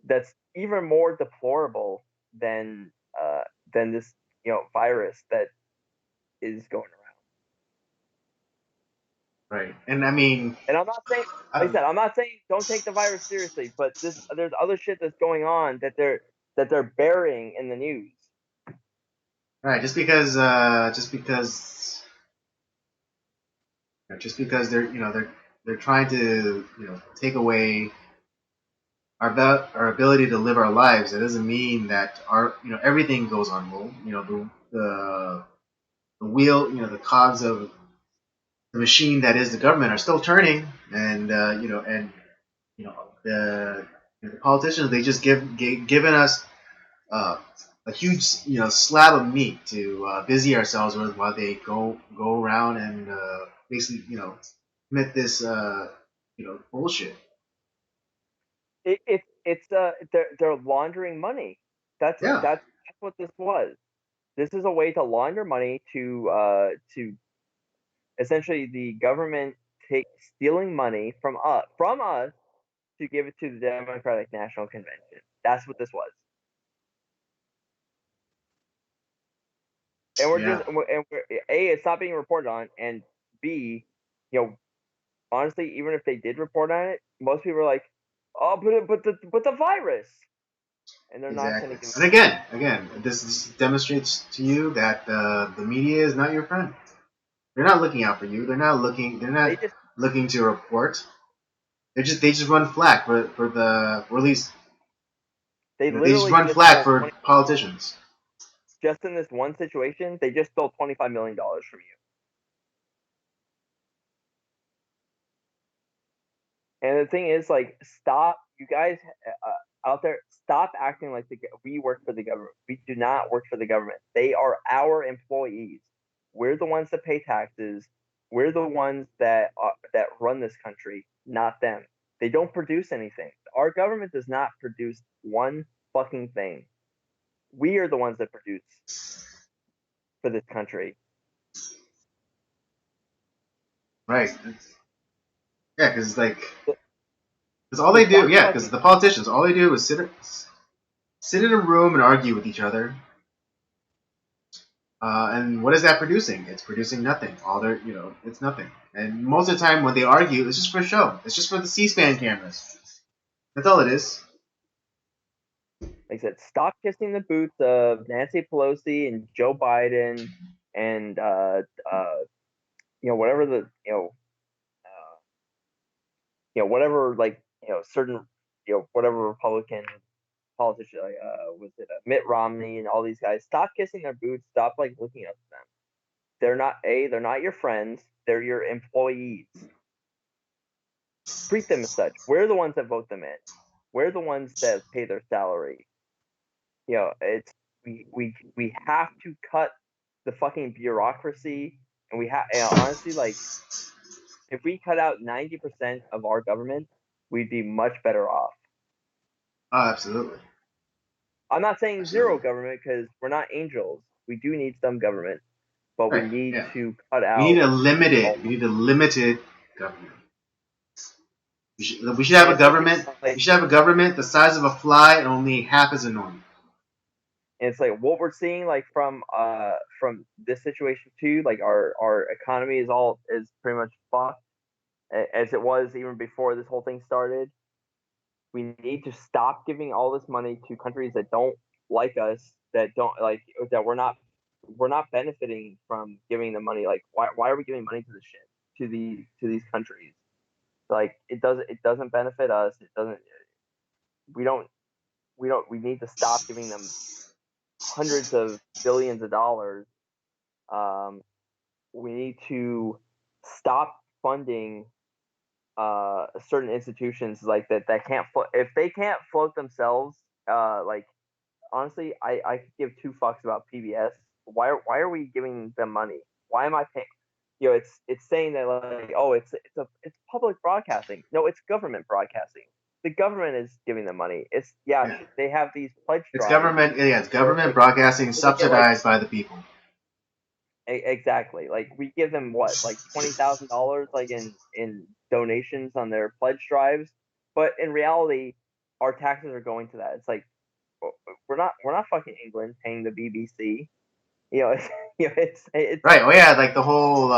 that's even more deplorable than uh, than this virus that is going around. Right. And I mean, And I'm not saying, like I um, said, I'm not saying don't take the virus seriously, but there's other shit that's going on that they're burying in the news. right. Just because they're trying to take away our ability to live our lives. That doesn't mean that our everything goes on hold. The wheel, the cogs of the machine that is the government are still turning, and the politicians, they just given us uh, a huge slab of meat to busy ourselves with while they go around and basically commit this bullshit. It's they're laundering money. Yeah, That's what this was. This is a way to launder money to essentially the government take stealing money from us to give it to the Democratic National Convention. That's what this was. And yeah, A, it's not being reported on, and B, you know, honestly, even if they did report on it, most people are like, "Oh, but the virus," and they're not going exactly. to give. And again, this demonstrates to you that the media is not your friend. They're not looking out for you. They're not looking. They're They not just looking to report. They just run flack for the or at least they they just literally run just flack stole for 20, politicians. just in this one situation. They just stole $25 million from you. And the thing is, like, stop, you guys out there, stop acting like we work for the government. We do not work for the government. They are our employees. We're the ones that pay taxes. We're the ones that run this country, not them. They don't produce anything. Our government does not produce one fucking thing. We are the ones that produce for this country. Right. Yeah, because So, because all so they do, stop yeah, because fucking. the politicians, all they do is sit in a room and argue with each other. And what is that producing? It's producing nothing. All they're, it's nothing. And most of the time when they argue, it's just for show. It's just for the C-SPAN cameras. That's all it is. Like I said, stop kissing the boots of Nancy Pelosi and Joe Biden and whatever the whatever, like, certain, whatever Republican politician, like, was it Mitt Romney and all these guys. Stop kissing their boots. Stop like looking up to them. They're not your friends. They're your employees. Treat them as such. We're the ones that vote them in. We're the ones that pay their salary. It's we have to cut the fucking bureaucracy, and we have, honestly, like, if we cut out 90% of our government, we'd be much better off. Oh, absolutely. I'm not saying zero Absolutely. government because we're not angels. We do need some government, but we Right. need Yeah. to cut We need out a all. limited. We need a limited government. We should have And a it's like, government. We should have a government the size of a fly and only half as annoying. what we're seeing, like, from this situation too. Like, our economy is pretty much fucked, as it was even before this whole thing started. We need to stop giving all this money to countries that don't like us, that don't like that we're not benefiting from giving them money. Like, why are we giving money to this shit, to these countries? Like, it doesn't benefit us. It doesn't. We don't we need to stop giving them hundreds of billions of dollars. Um, we need to stop funding certain institutions like that can't if they can't float themselves. Like, honestly, I could give two fucks about PBS. Why are we giving them money? Why am I paying? It's saying that, like, oh, it's public broadcasting. No, it's government broadcasting. The government is giving them money. It's, yeah, Yeah. they have these pledge It's drives government. Yeah, it's where government broadcasting they get like subsidized by the people. Exactly. Like we give them what, like $20,000, like in donations on their pledge drives, but in reality, our taxes are going to that. It's like we're not fucking England paying the BBC. You know, it's, it's Right. Oh yeah, like the whole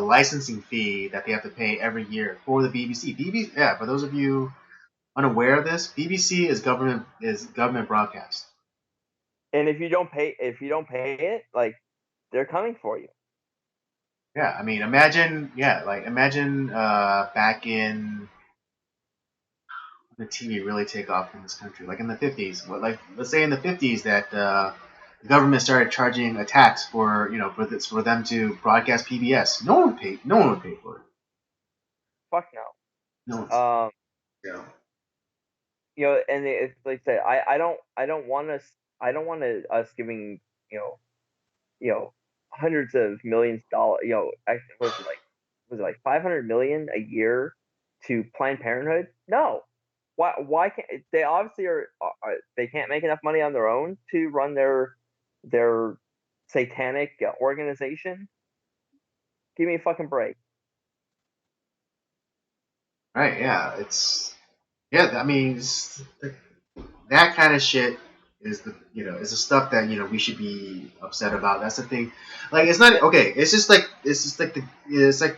licensing fee that they have to pay every year for the BBC. BBC. Yeah. For those of you unaware of this, BBC is government broadcast. and if you don't pay it, like they're coming for you. Yeah. I mean, imagine. Yeah. Like imagine back in the TV really take off in this country, like in the 50s. What, like let's say in the 50s that the government started charging a tax for for them to broadcast PBS. No one would pay. No one would pay for it. Fuck No no. one's. You know. And it's like I say, I don't want us giving you know you know hundreds of millions of dollars. Actually, was it like 500 million a year to Planned Parenthood? No. Why can't they? Obviously they can't make enough money on their own to run their satanic organization. Give me a fucking break. Right? Yeah. It's yeah. I mean, that kind of shit is the stuff that we should be upset about. That's the thing. Like it's not okay. It's just like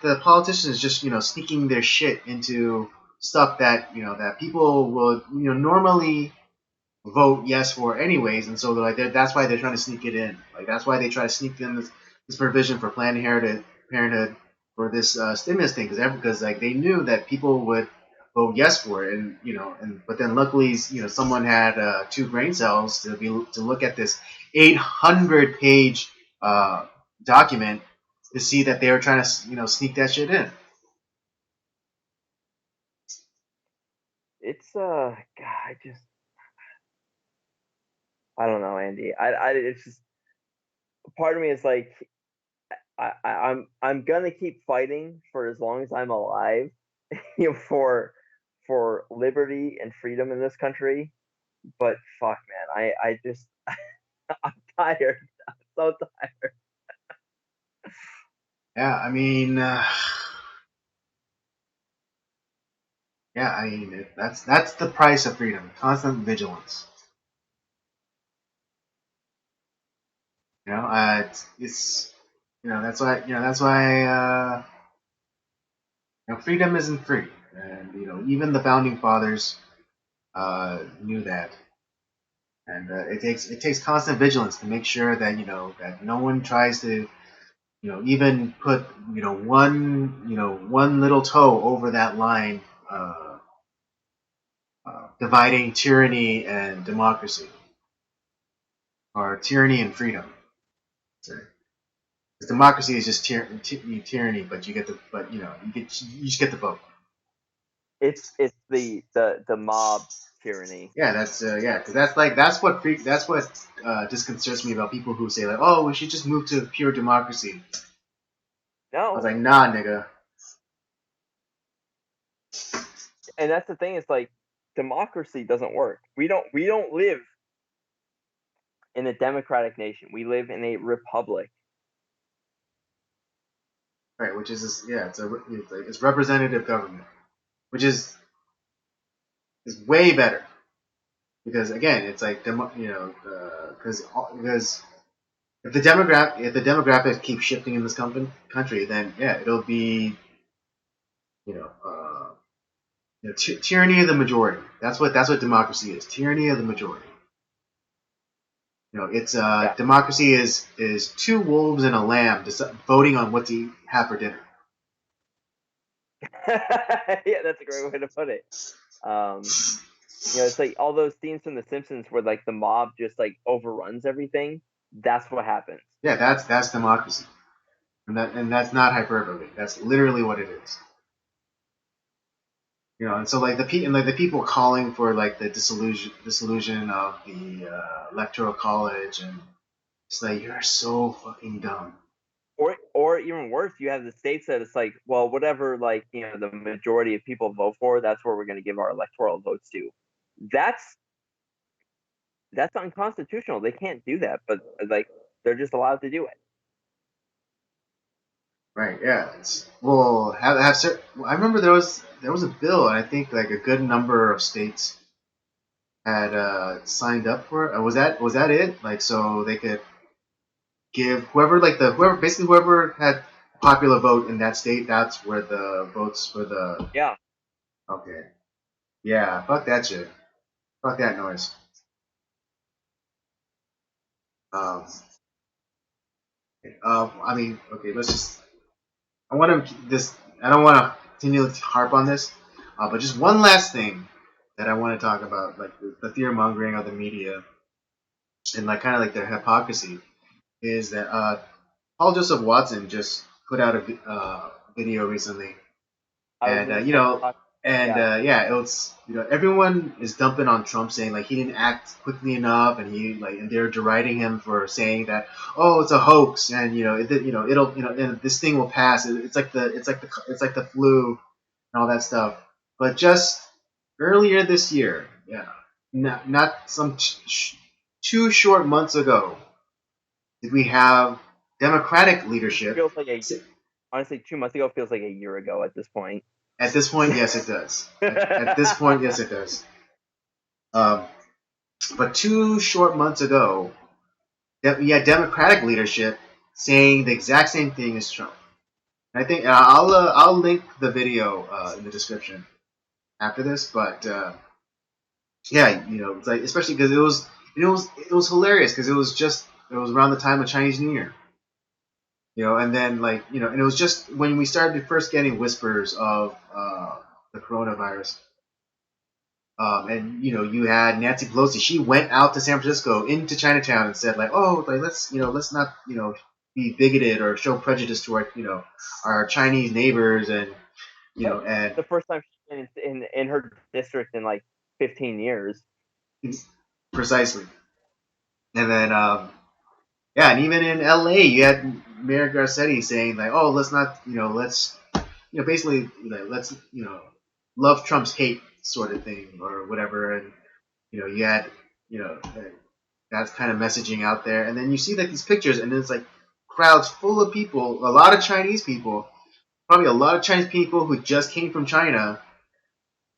the politicians just sneaking their shit into stuff that people would normally vote yes for anyways, and so that's why they're trying to sneak it in. Like that's why they try to sneak in this provision for Parenthood for this stimulus thing because like they knew that people would vote yes for it, and but then luckily someone had two brain cells to look at this 800-page uh, document to see that they were trying to sneak that shit in. It's God, I don't know, Andy. I it's just part of me is like I'm gonna keep fighting for as long as I'm alive, for liberty and freedom in this country. But fuck, man, I just I'm tired. I'm so tired. Yeah, I mean, that's the price of freedom: constant vigilance. It's that's why freedom isn't free, and even the founding fathers knew that, and it takes constant vigilance to make sure that that no one tries to even put one little toe over that line, dividing tyranny and democracy, or tyranny and freedom. So, 'cause democracy is just tyranny, but you just get the vote. It's the mob tyranny. Yeah, because that's what disconcerts me about people who say like, oh, we should just move to pure democracy. I was No, like, nah, nigga. and that's the thing. It's like democracy doesn't work. We don't live in a democratic nation. We live in a republic. Right, which is yeah, it's representative government, which is way better because again, it's like because if the demographics keep shifting in this country, then yeah, it'll be you know uh, tyranny of the majority. That's what democracy is. Tyranny of the majority. It's Yeah, democracy is two wolves and a lamb voting on what to have for dinner. yeah, that's a great way to put it. Um, it's like all those scenes from The Simpsons where like the mob just like overruns everything. That's what happens. Yeah, that's democracy, and that's not hyperbole. That's literally what it is. And so like the people calling for like the dissolution of the electoral college, and it's like you're so fucking dumb. Or even worse, you have the states that it's like, well, whatever, like the majority of people vote for, that's where we're going to give our electoral votes to. That's that's unconstitutional. They can't do that, but like they're just allowed to do it. Right. Yeah. Well, I remember there was a bill, and I think like a good number of states had signed up for it. Was that it? Like, so they could give whoever had popular vote in that state. That's where the votes for the. Yeah, Okay. Yeah. Fuck that shit. Fuck that noise. Um. I mean, okay. Let's just. I want to this. I don't want to continue to harp on this, but just one last thing that I want to talk about, like the fear mongering of the media and like kind of like their hypocrisy, is that Paul Joseph Watson just put out a video recently, I was and just about to talk. Yeah, yeah, it was everyone is dumping on Trump saying like he didn't act quickly enough, and and they're deriding him for saying that it's a hoax, and it'll and this thing will pass. It's like the flu and all that stuff. But just earlier this year, yeah, not some 2 short months ago, did we have Democratic which leadership. feels like honestly 2 months ago feels like a year ago at this point. At this point, yes, it does. At this point, yes, it does. Um, but 2 short months ago, we had Democratic leadership saying the exact same thing as Trump. And I think I'll link the video in the description after this. But yeah, it's like especially because it was hilarious because it was around the time of Chinese New Year. And then like and it was just when we started first getting whispers of the coronavirus. And you had Nancy Pelosi. She went out to San Francisco into Chinatown and said like, oh, like let's not be bigoted or show prejudice toward our Chinese neighbors and Yep. and The first time she's been in her district in like 15 years. precisely. And then yeah, and even in L.A. you had Mayor Garcetti saying like, oh, let's not let's basically let's love Trump's hate sort of thing or whatever. And you had you know that kind of messaging out there, and then you see like these pictures, and it's like crowds full of people, a lot of Chinese people, probably a lot of Chinese people who just came from China,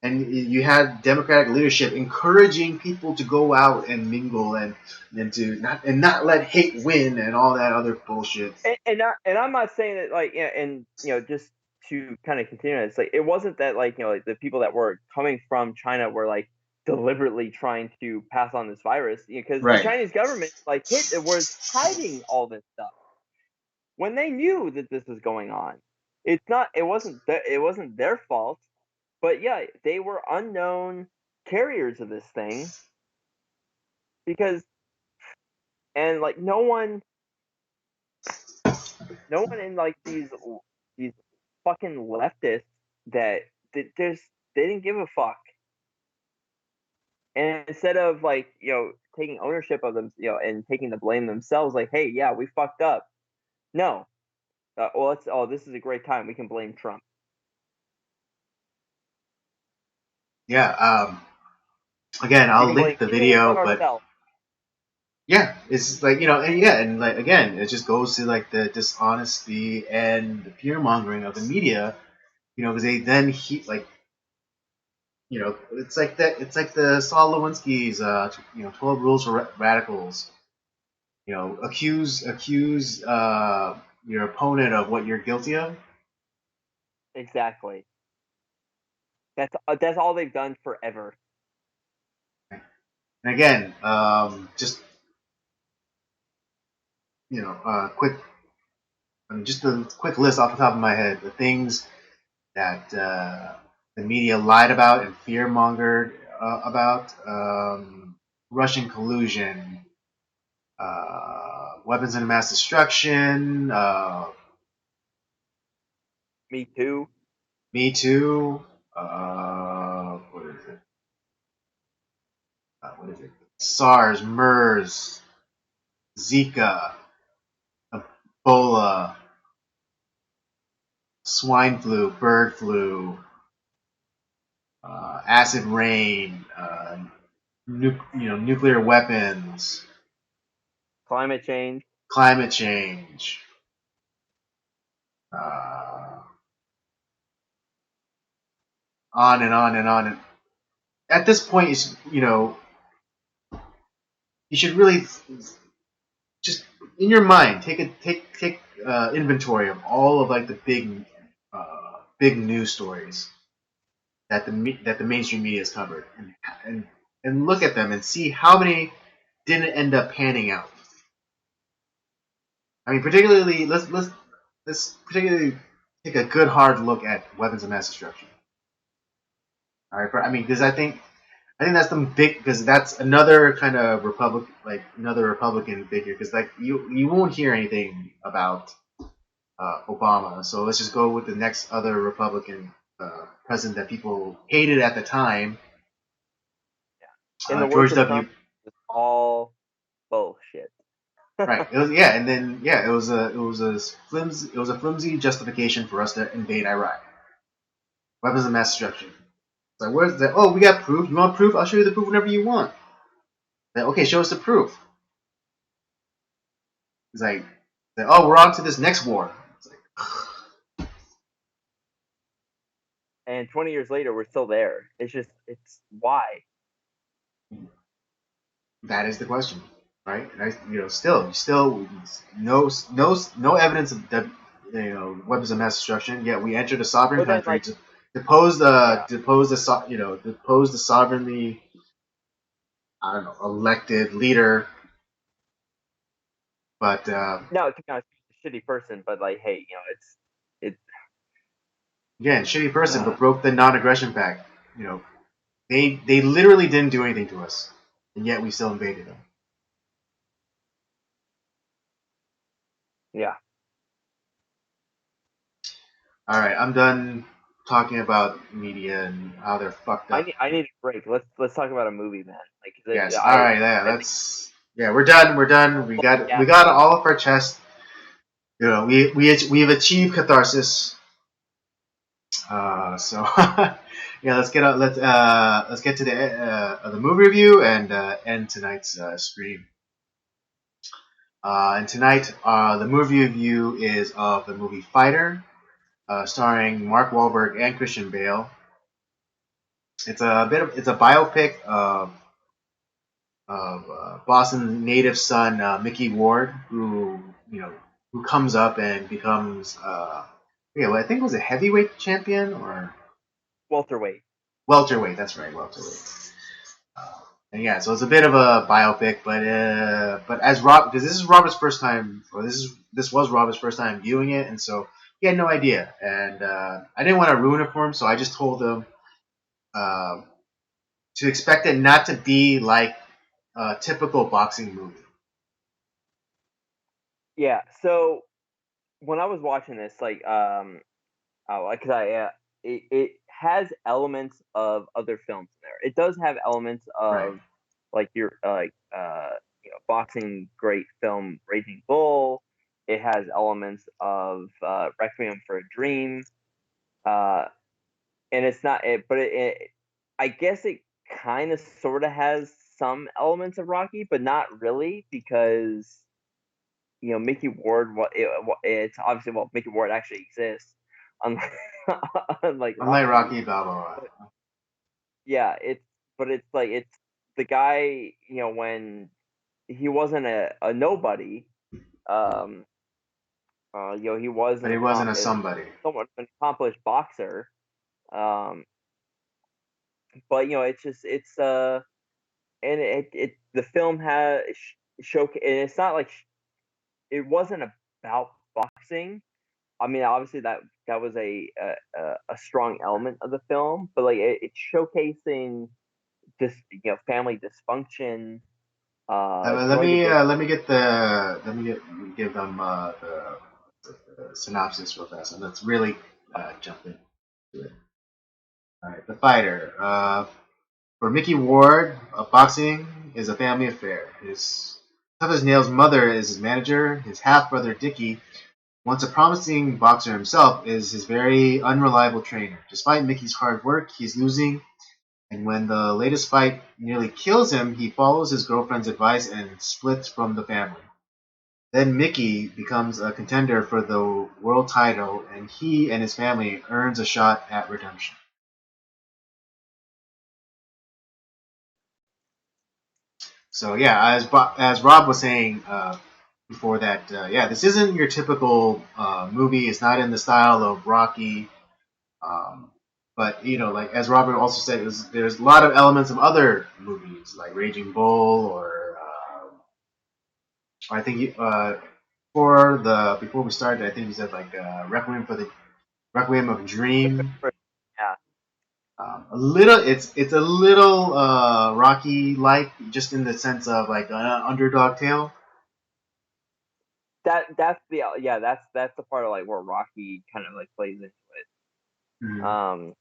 and you had Democratic leadership encouraging people to go out and mingle and not let hate win and all that other bullshit. And I'm not saying that like and just to kind of continue, it's like it wasn't that like like the people that were coming from China were like deliberately trying to pass on this virus because the Right. Chinese government like was hiding all this stuff when they knew that this was going on. It wasn't their fault, but yeah, they were unknown carriers of this thing because and like no one in like these fucking leftists that they didn't give a fuck. And instead of like taking ownership of them, and taking the blame themselves, like, hey, yeah, we fucked up. No, this is a great time. We can blame Trump. Yeah. Again, We I'll can blame link the we can blame video, but ourselves. yeah, it's like and yeah, and like again, it just goes to like the dishonesty and the fear mongering of the media. Because they then like it's like that. It's like the Saul Lewinsky's 12 Rules for Radicals. Accuse your opponent of what you're guilty of. Exactly. That's all they've done forever. And again, just quick. I mean, just a quick list off the top of my head. The things that the media lied about and fear mongered about: Russian collusion, weapons of mass destruction, Me too. Me Too. What is it? What is it? SARS, MERS, Zika, Ebola, swine flu, bird flu, acid rain, nuclear weapons, Climate change. climate change, uh, on and on and on. And at this point, you should really just in your mind take inventory of all of like the big news stories that the mainstream media has covered, and and look at them and see how many didn't end up panning out. I mean, particularly let's particularly take a good hard look at weapons of mass destruction. All right, I mean, because I think that's the big because that's another kind of another Republican figure because like you won't hear anything about Obama. So let's just go with the next other Republican president that people hated at the time, In the words George of Trump, W. it's all bullshit. Right. It was yeah, and then yeah, it was a flimsy justification for us to invade Iraq. Weapons of mass destruction. It's like where's that? Oh, we got proof. You want proof? I'll show you the proof whenever you want. Like, okay, show us the proof. It's like, oh, we're on to this next war. It's like, And 20 years later, we're still there. It's why. that is the question, right? And still no evidence of weapons of mass destruction. Yet we entered a sovereign But then, country like, to yeah. depose the sovereignly I don't know elected leader. But No, to be honest, he's a shitty person, but like, hey, it. again, shitty person, but broke the non-aggression pact. You know, they literally didn't do anything to us, and yet we still invaded them. Yeah. All right, I'm done talking about media and how they're fucked up. I need a break. Let's talk about a movie, man. Like, Yes. All right. Yeah. I think We're done. We're done. yeah. We got all of our chest. We've achieved catharsis. So yeah, let's get to the movie review and end tonight's stream. And tonight, the movie review is of the movie Fighter, starring Mark Wahlberg and Christian Bale. It's a biopic of Boston native son Mickey Ward, who comes up and becomes I think it was a heavyweight champion or Welterweight. welterweight. That's right, welterweight. Uh, and yeah, so it's a bit of a biopic, but as Rob, because this is Robert's first time, or this was Robert's first time viewing it, and so he had no idea, and I didn't want to ruin it for him, so I just told him uh, to expect it not to be like a typical boxing movie. Yeah. So when I was watching this, like, because it has elements of other films in there. It does have elements Right. of like your boxing great film Raging Bull. It has elements of Requiem for a Dream, uh, and it's not it, but I guess it kind of sort of has some elements of Rocky, but not really because Mickey Ward. It's obviously Mickey Ward actually exists, unlike unlike Unlike Rocky. Rocky Balboa. But yeah, it's like it's the guy when he wasn't a nobody. Um, he was But he wasn't a somebody. somewhat an accomplished boxer. Um, but and it the film has showcase. And it's not like it wasn't about boxing. I mean, obviously that was a strong element of the film, but like it's showcasing this family dysfunction. Let me get give them the synopsis real fast, and let's really jump into it. All right, The Fighter. For Mickey Ward, boxing is a family affair. His tough as nails mother is his manager. His half brother Dickie, once a promising boxer himself, is his very unreliable trainer. Despite Mickey's hard work, he's losing, and when the latest fight nearly kills him, he follows his girlfriend's advice and splits from the family. Then Mickey becomes a contender for the world title, and he and his family earns a shot at redemption. So yeah, as Rob was saying before that, yeah, this isn't your typical movie. It's not in the style of Rocky, um, but you know, like as Robert also said, there's a lot of elements of other movies like Raging Bull or I think for the before we started, I think you said like Requiem of a Dream. Yeah, A little, it's a little Rocky like, just in the sense of like an underdog tale. that's the yeah that's the part of like where Rocky kind of like plays into it. Mm.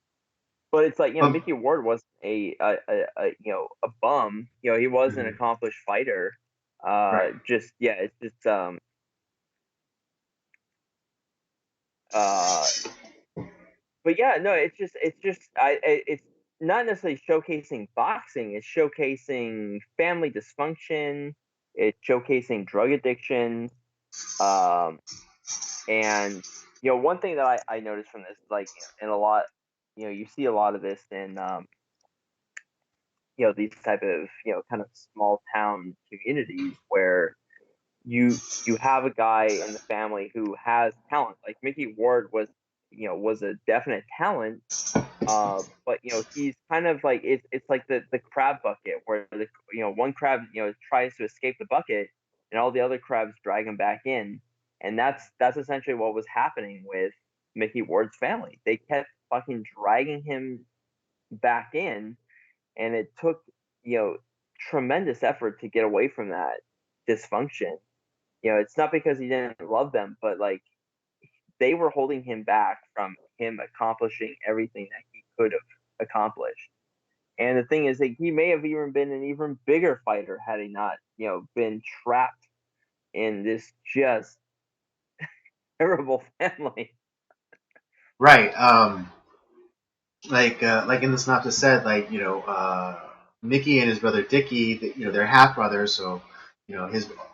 But it's like But Mickey Ward wasn't a a bum. He was an mm, accomplished fighter. right, Just yeah, it's just uh but yeah, no, it's just it's not necessarily showcasing boxing. It's showcasing family dysfunction. It's showcasing drug addiction. Um, and one thing that I noticed from this is like in a lot, you see a lot of this in these type of kind of small town communities where you have a guy in the family who has talent. Like Mickey Ward was a definite talent, but he's kind of like it's like the crab bucket where the one crab tries to escape the bucket and all the other crabs drag him back in, and that's essentially what was happening with Mickey Ward's family. They kept fucking dragging him back in, and it took you know tremendous effort to get away from that dysfunction. It's not because he didn't love them, but like they were holding him back from him accomplishing everything that he could have accomplished. And the thing is that he may have even been an even bigger fighter had he not, been trapped in this just terrible family. right. Like in the synopsis said, like Mickey and his brother Dickie, they're half brothers. So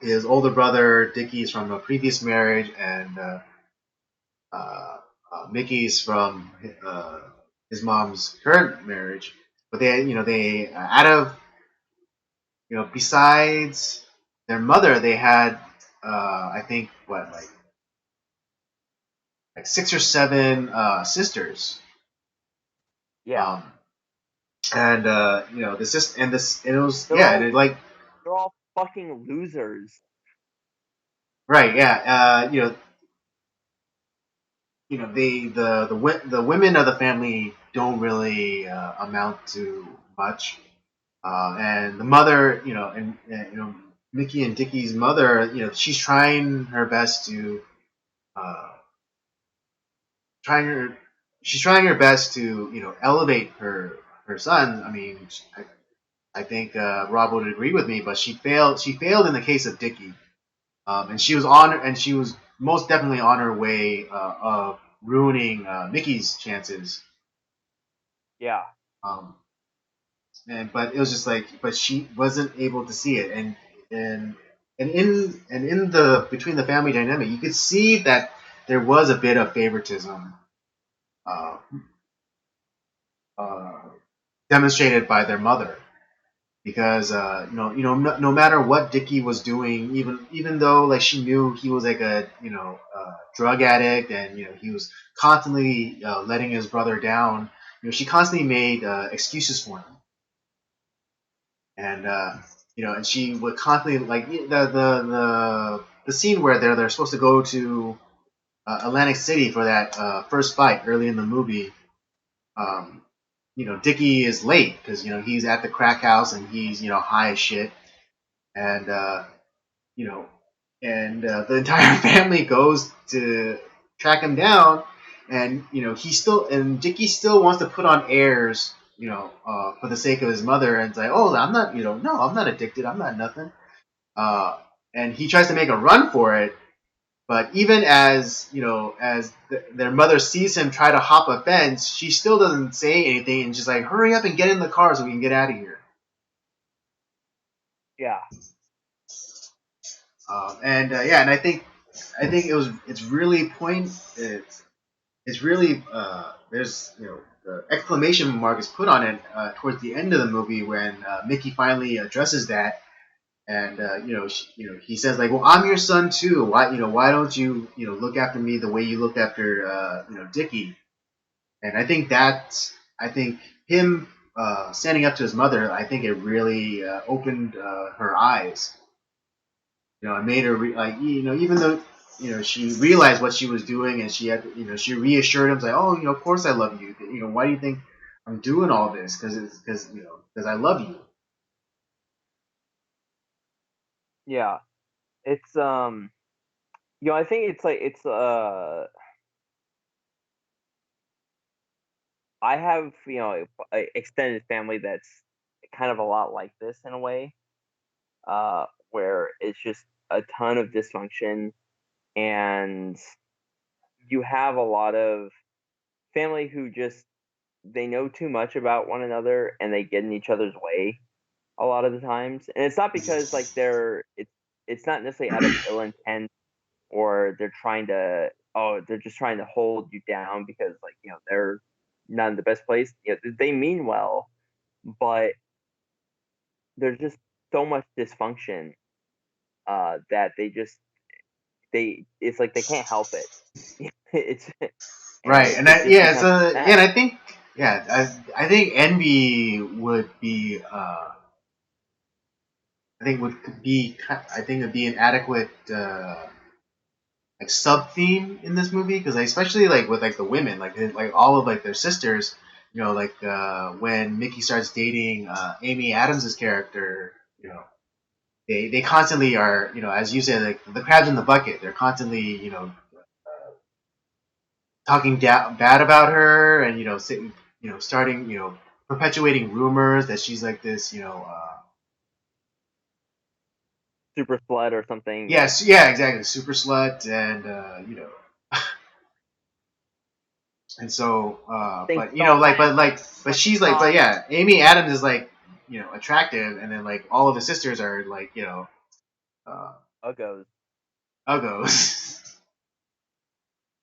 his older brother Dickie is from a previous marriage, and uh, Mickey's from his mom's current marriage. But they out of besides their mother, they had I think what like six or seven sisters. Yeah, Um, and this just and this and it was they're yeah all and it, like they're all fucking losers. right yeah the women of the family don't really amount to much, and the mother and Mickey and Dickie's mother, she's trying her best to uh, trying her she's trying her best to elevate her son. I mean, I think Rob would agree with me, but she failed in the case of Dickie. And she was most definitely on her way of ruining Mickey's chances. Yeah, Um, but it was just like, but she wasn't able to see it, and and in the between the family dynamic, you could see that there was a bit of favoritism uh, uh, demonstrated by their mother. Because no matter what Dickie was doing, even though like she knew he was like a drug addict, and he was constantly letting his brother down, she constantly made excuses for him, and and she would constantly like the scene where they're supposed to go to Atlantic City for that first fight early in the movie. Um, Dickie is late because he's at the crack house and he's high as shit, and you know, and the entire family goes to track him down, and Dickie still wants to put on airs, for the sake of his mother, and say, "Oh, I'm not, no, I'm not addicted, I'm not nothing," uh, and he tries to make a run for it. But even as their mother sees him try to hop a fence, she still doesn't say anything, and just like, "Hurry up and get in the car so we can get out of here." yeah. And I think it's really it's really there's the exclamation mark is put on it towards the end of the movie when Mickey finally addresses that, and he says like, well, I'm your son too. Why don't you look after me the way you looked after Dickie? And I think him standing up to his mother, I think it really opened her eyes. It made her like even though she realized what she was doing, and she reassured him like, oh, of course I love you. Why do you think I'm doing all this? Because I love you. Yeah, it's I think it's like it's I have a extended family that's kind of a lot like this in a way, where it's just a ton of dysfunction, and you have a lot of family who just they know too much about one another and they get in each other's way a lot of the times. And it's not because like it's not necessarily out of ill intent, or they're just trying to hold you down because like they're not in the best place. They mean well, but there's just so much dysfunction that they it's like they can't help it. It's Right, and and it I, just yeah, becomes so a yeah, mess. and I think I think envy would be I think would be an adequate like sub theme in this movie, because especially like with like the women, like all of like their sisters, like when Mickey starts dating Amy Adams's character, you know they constantly are, as you said, like the crabs in the bucket. They're constantly talking bad about her, and starting perpetuating rumors that she's like this, Super slut or something. Yeah, yes, yeah, exactly, super slut, and and so thinks but all but she's like, but yeah, Amy Adams is like attractive, and then like all of the sisters are like uh uggos. uggos.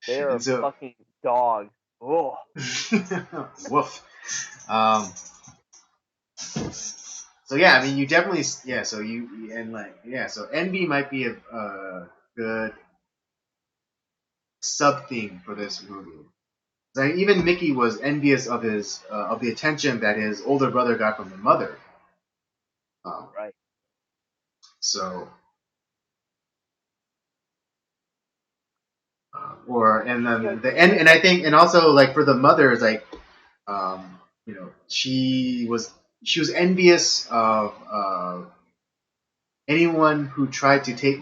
They And are so fucking dogs. Oh, woof. um so yeah, I mean, you definitely, yeah, so you and like, yeah, so envy might be a good sub theme for this movie. Like even Mickey was envious of his of the attention that his older brother got from the mother. Um, right. so or and then the and I think, and also like for the mothers, like she was envious of anyone who tried to take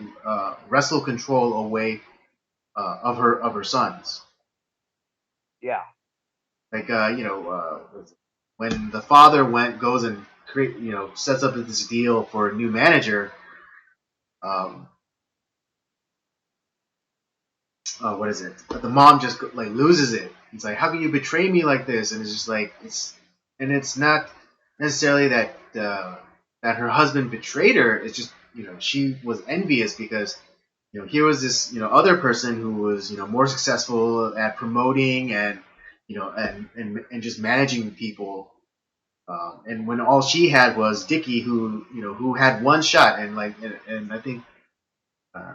wrestle control away of her sons. Yeah, Like when the father goes and sets up this deal for a new manager. Um, what is it? But the mom just like loses it. It's like, how can you betray me like this? And it's just like it's not necessarily that her husband betrayed her. It's just she was envious because here was this other person who was more successful at promoting and and just managing people. And when all she had was Dickie, who had one shot, and I think uh,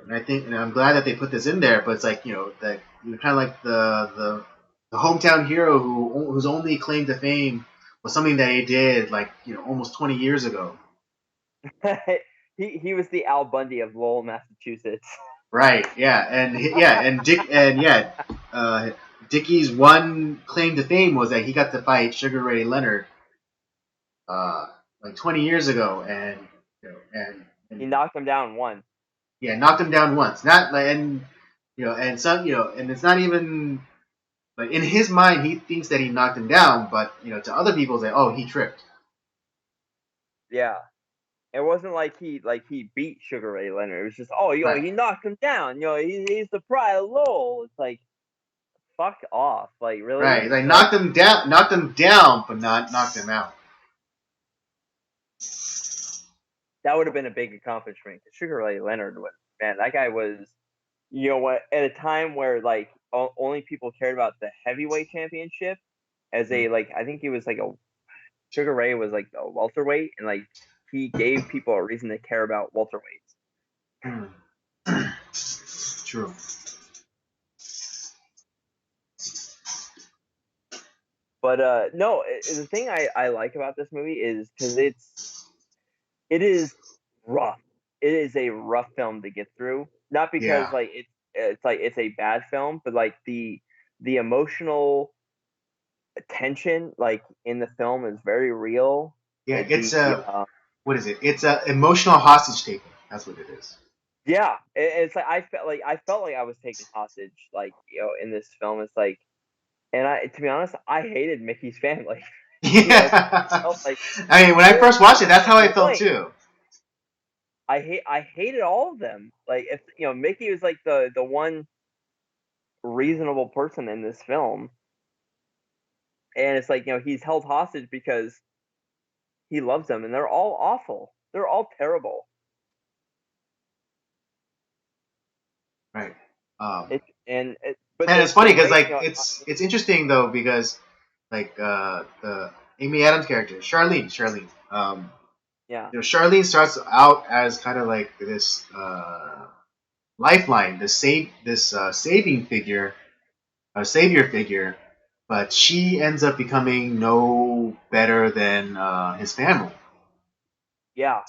and I'm glad that they put this in there. But it's like that kind of like the hometown hero whose only claim to fame was something that he did like almost 20 years ago. he was the Al Bundy of Lowell, Massachusetts. Right? Yeah, uh, Dickie's one claim to fame was that he got to fight Sugar Ray Leonard uh, like 20 years ago, and He knocked him down once. yeah, knocked him down once. Not like, and and some and it's not even like in his mind he thinks that he knocked him down, but to other people it's like, oh, he tripped. Yeah, it wasn't like he beat Sugar Ray Leonard. It was just Right, he knocked him down. He's the pride of Lowell. It's like fuck off. Like right. really? Like Like knocked him down, but not knocked him out. that would have been a big accomplishment. Sugar Ray Leonard was, man, that guy was, you know what, at a time where like only people cared about the heavyweight championship as a like I think he was like a Sugar Ray was like a welterweight and like he gave people a reason to care about welterweights. Hmm. True. But no, the thing I like about this movie is because it is rough. It is a rough film to get through. Not because Yeah. like it's like it's a bad film, but like the emotional tension like in the film is very real. Yeah. It's The a what is it? It's a emotional hostage taking. That's what it is. yeah, it's like I felt like I was taken hostage, like in this film. It's like, and I to be honest, I hated Mickey's family. I Yeah. felt like I mean, when I they're first watched it, that's how I felt annoying. too. I hated all of them. Like if Mickey was like the one reasonable person in this film, and it's like he's held hostage because he loves them, and they're all awful. They're all terrible. Right. But And it's the funny because way like it's interesting though because like the Amy Adams character Charlene yeah Charlene starts out as kind of like this lifeline, this saving figure, a savior figure, but she ends up becoming no better than his family yeah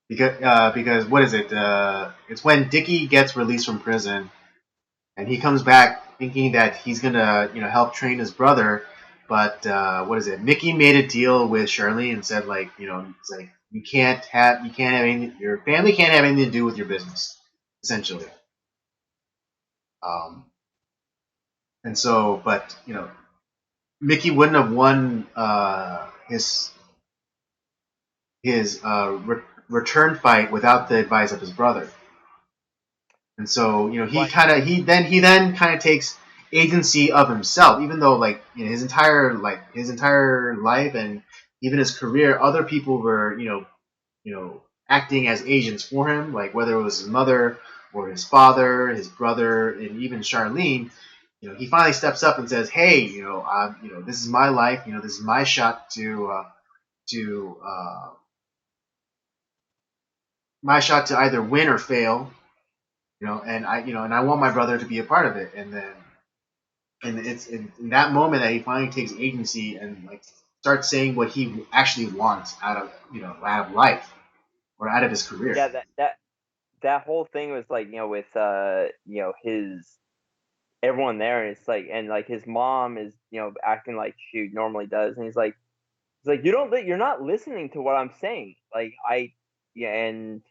because what is it? It's when Dickie gets released from prison and he comes back thinking that he's gonna help train his brother, but what is it? Mickey made a deal with Charlene and said like it's like you can't have anything, your family can't have anything to do with your business essentially. Um, and so, but Mickey wouldn't have won his return fight without the advice of his brother. And so, right he then kind of takes agency of himself, even though like his entire life and even his career, other people were acting as agents for him, like whether it was his mother or his father, his brother, and even Charlene. He finally steps up and says, "Hey, this is my life. This is my shot to my shot to either win or fail. And I want my brother to be a part of it." And it's in that moment that he finally takes agency and like starts saying what he actually wants out of life or out of his career. yeah that whole thing was like with his everyone there, and it's like and like his mom is acting like she normally does, and he's like you're not listening to what I'm saying, like I yeah and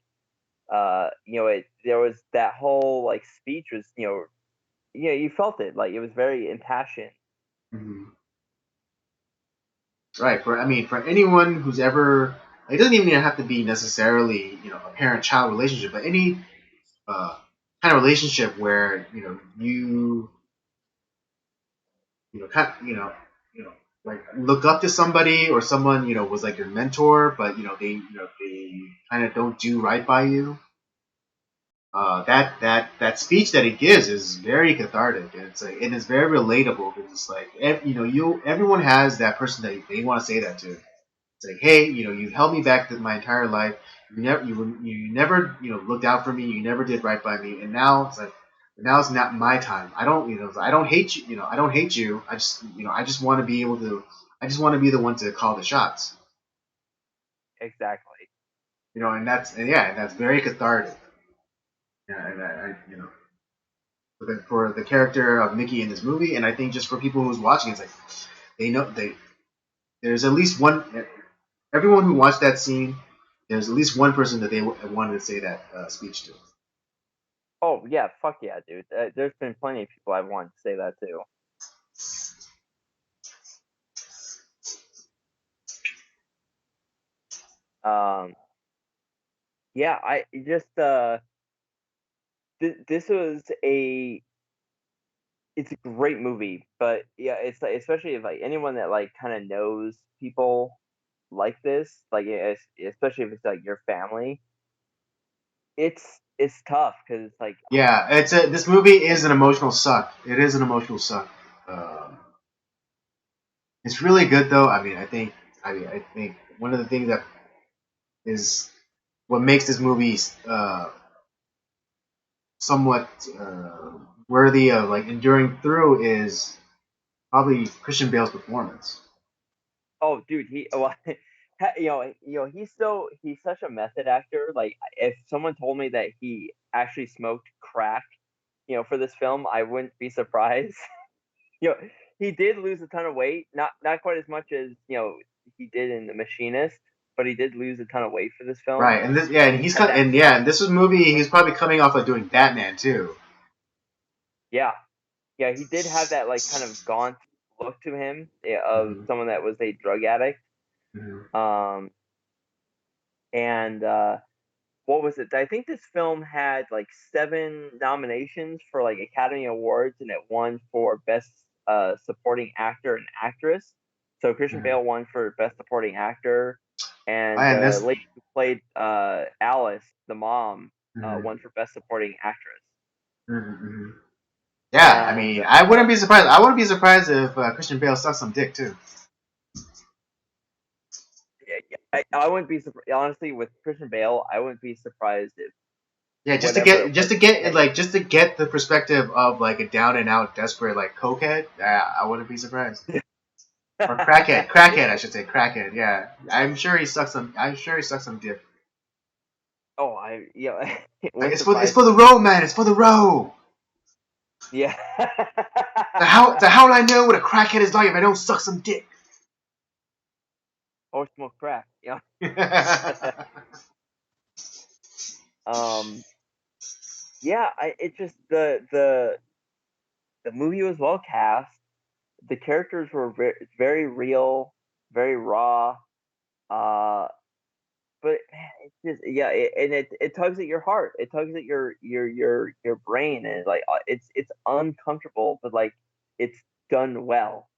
it there was that whole like speech was you felt it, like it was very impassioned. Mm-hmm. Right. For anyone who's ever, it doesn't even have to be necessarily a parent-child relationship, but any uh, kind of relationship where kind like look up to somebody or someone was like your mentor, but they kind of don't do right by you. That speech that he gives is very cathartic, and it's very relatable because it's like everyone has that person that they want to say that to. It's like, hey, you've held me back my entire life. You never looked out for me. You never did right by me, and now it's not my time. I don't hate you. I don't hate you. I just want to be able to. I just want to be the one to call the shots. Exactly. And that's very cathartic. Yeah, and for the character of Mickey in this movie, and I think just for people who's watching, it's like they know there's at least one. Everyone who watched that scene, there's at least one person that they wanted to say that speech to. Oh yeah, fuck yeah, dude. There's been plenty of people I want to say that too. Um, yeah, I just this was a it's a great movie, but yeah, it's like especially if like anyone that like kind of knows people like this, like especially if it's like your family, it's tough because it's like Yeah, this movie is an emotional suck. It is an emotional suck. Um, it's really good though. I think one of the things that is what makes this movie somewhat worthy of like enduring through is probably Christian Bale's performance. oh dude, he well, he's such a method actor. Like if someone told me that he actually smoked crack, for this film, I wouldn't be surprised. you know, he did lose a ton of weight, not quite as much as he did in The Machinist, but he did lose a ton of weight for this film. Right, and this yeah, and He he's had that and yeah, and chunk. this was movie he's probably coming off of doing Batman too. Yeah, yeah, he did have that like kind of gaunt look to him, of Mm-hmm. someone that was a drug addict. Mm-hmm. Um, and what was it? I think this film had like 7 nominations for like Academy Awards, and it won for Best Supporting Actor and Actress. So Christian Mm-hmm. Bale won for Best Supporting Actor, and And the this, lady who played Alice, the mom, mm-hmm. won for Best Supporting Actress. Mm-hmm. Yeah, I And mean, I wouldn't be surprised. I wouldn't be surprised if Christian Bale sucked some dick too. I wouldn't be surprised, honestly, with Christian Bale. I wouldn't be surprised if Yeah, whatever it was. just to get the perspective of like a down and out desperate like cokehead. Yeah, I wouldn't be surprised. Or crackhead, I should say, crackhead. Yeah, I'm sure he sucks some. I'm sure he sucks some dick. Oh, it Like wouldn't it's surprise for the me. row, man. It's for the row. Yeah. The how would I know what a crackhead is like if I don't suck some dick? Or smoke crack. Yeah. Mm-hmm. Um. Yeah. It just the movie was well cast. The characters were very, very real, very raw. Uh. But man, it's just yeah, and it tugs at your heart. It tugs at your brain, and like it's uncomfortable, but like it's done well.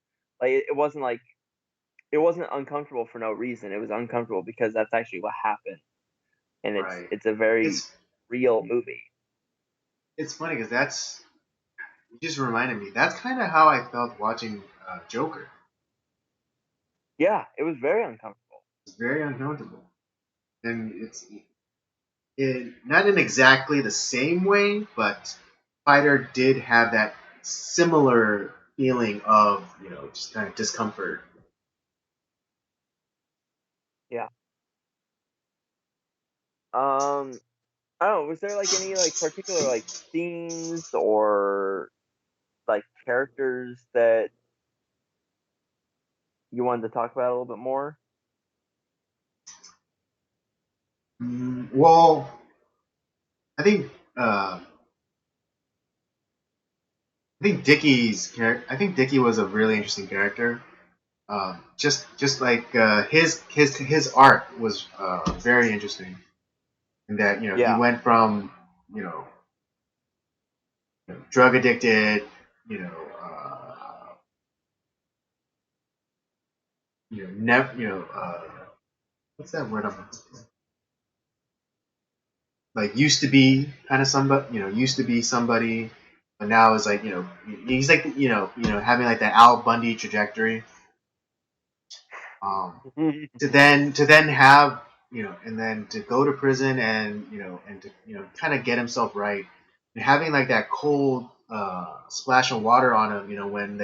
Like it wasn't uncomfortable for no reason. It was uncomfortable because that's actually what happened, and Right. it's a very It's real movie. it's funny because that's you just reminded me. That's kind of how I felt watching Joker. Yeah, it was very uncomfortable. It's very uncomfortable, and not in exactly the same way, but Fighter did have that similar feeling of just kind of discomfort. Yeah. Um, I don't know. Was there like any like particular like scenes or like characters that you wanted to talk about a little bit more? Well, I think uh, I think Dickie was a really interesting character. Just like his art was very interesting in that he Yeah. went from you know, drug addicted, you know, never, what's that word I'm looking for? Like used to be kind of somebody, used to be somebody, but now is like he's like having like that Al Bundy trajectory. Um, to then have and then to go to prison and and to kind of get himself right and having like that cold splash of water on him when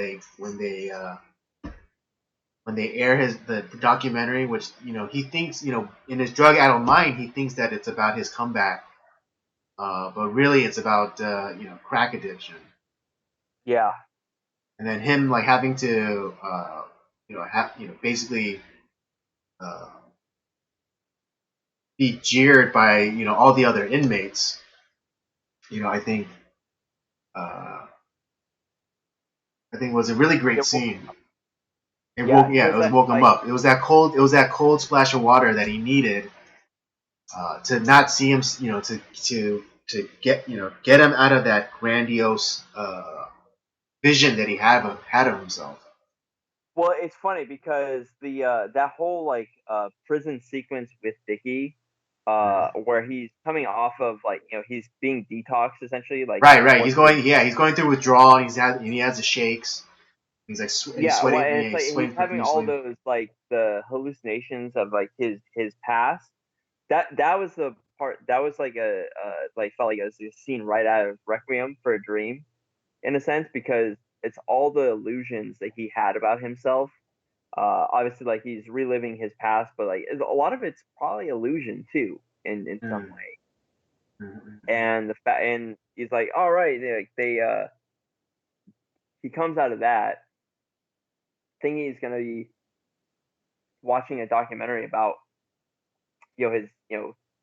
they air the documentary, which he thinks in his drug addled mind he thinks that it's about his comeback, but really it's about crack addiction, Yeah. and then him like having to basically uh, be jeered by all the other inmates. I think uh, was a really great It, scene. yeah. It It was was that woke him like up. It was that cold splash of water that he needed to not see him, to get get him out of that grandiose vision that he had of himself. Well, it's funny because the that whole like prison sequence with Dickie, Mm. where he's coming off of like he's being detoxed essentially like Right, right. before the He's going through withdrawal. He has the shakes. He's like he's yeah, well, sweating. and Yeah, it's he's like he's sweating having all profusely. those like the hallucinations of like his past. That was the part that was like like felt like it was a scene right out of Requiem for a Dream in a sense because it's all the illusions that he had about himself. Obviously, like he's reliving his past, but like a lot of it's probably illusion too, in some Mm. way. Mm. And and he's like, all right, he comes out of that thinking he's gonna be watching a documentary about his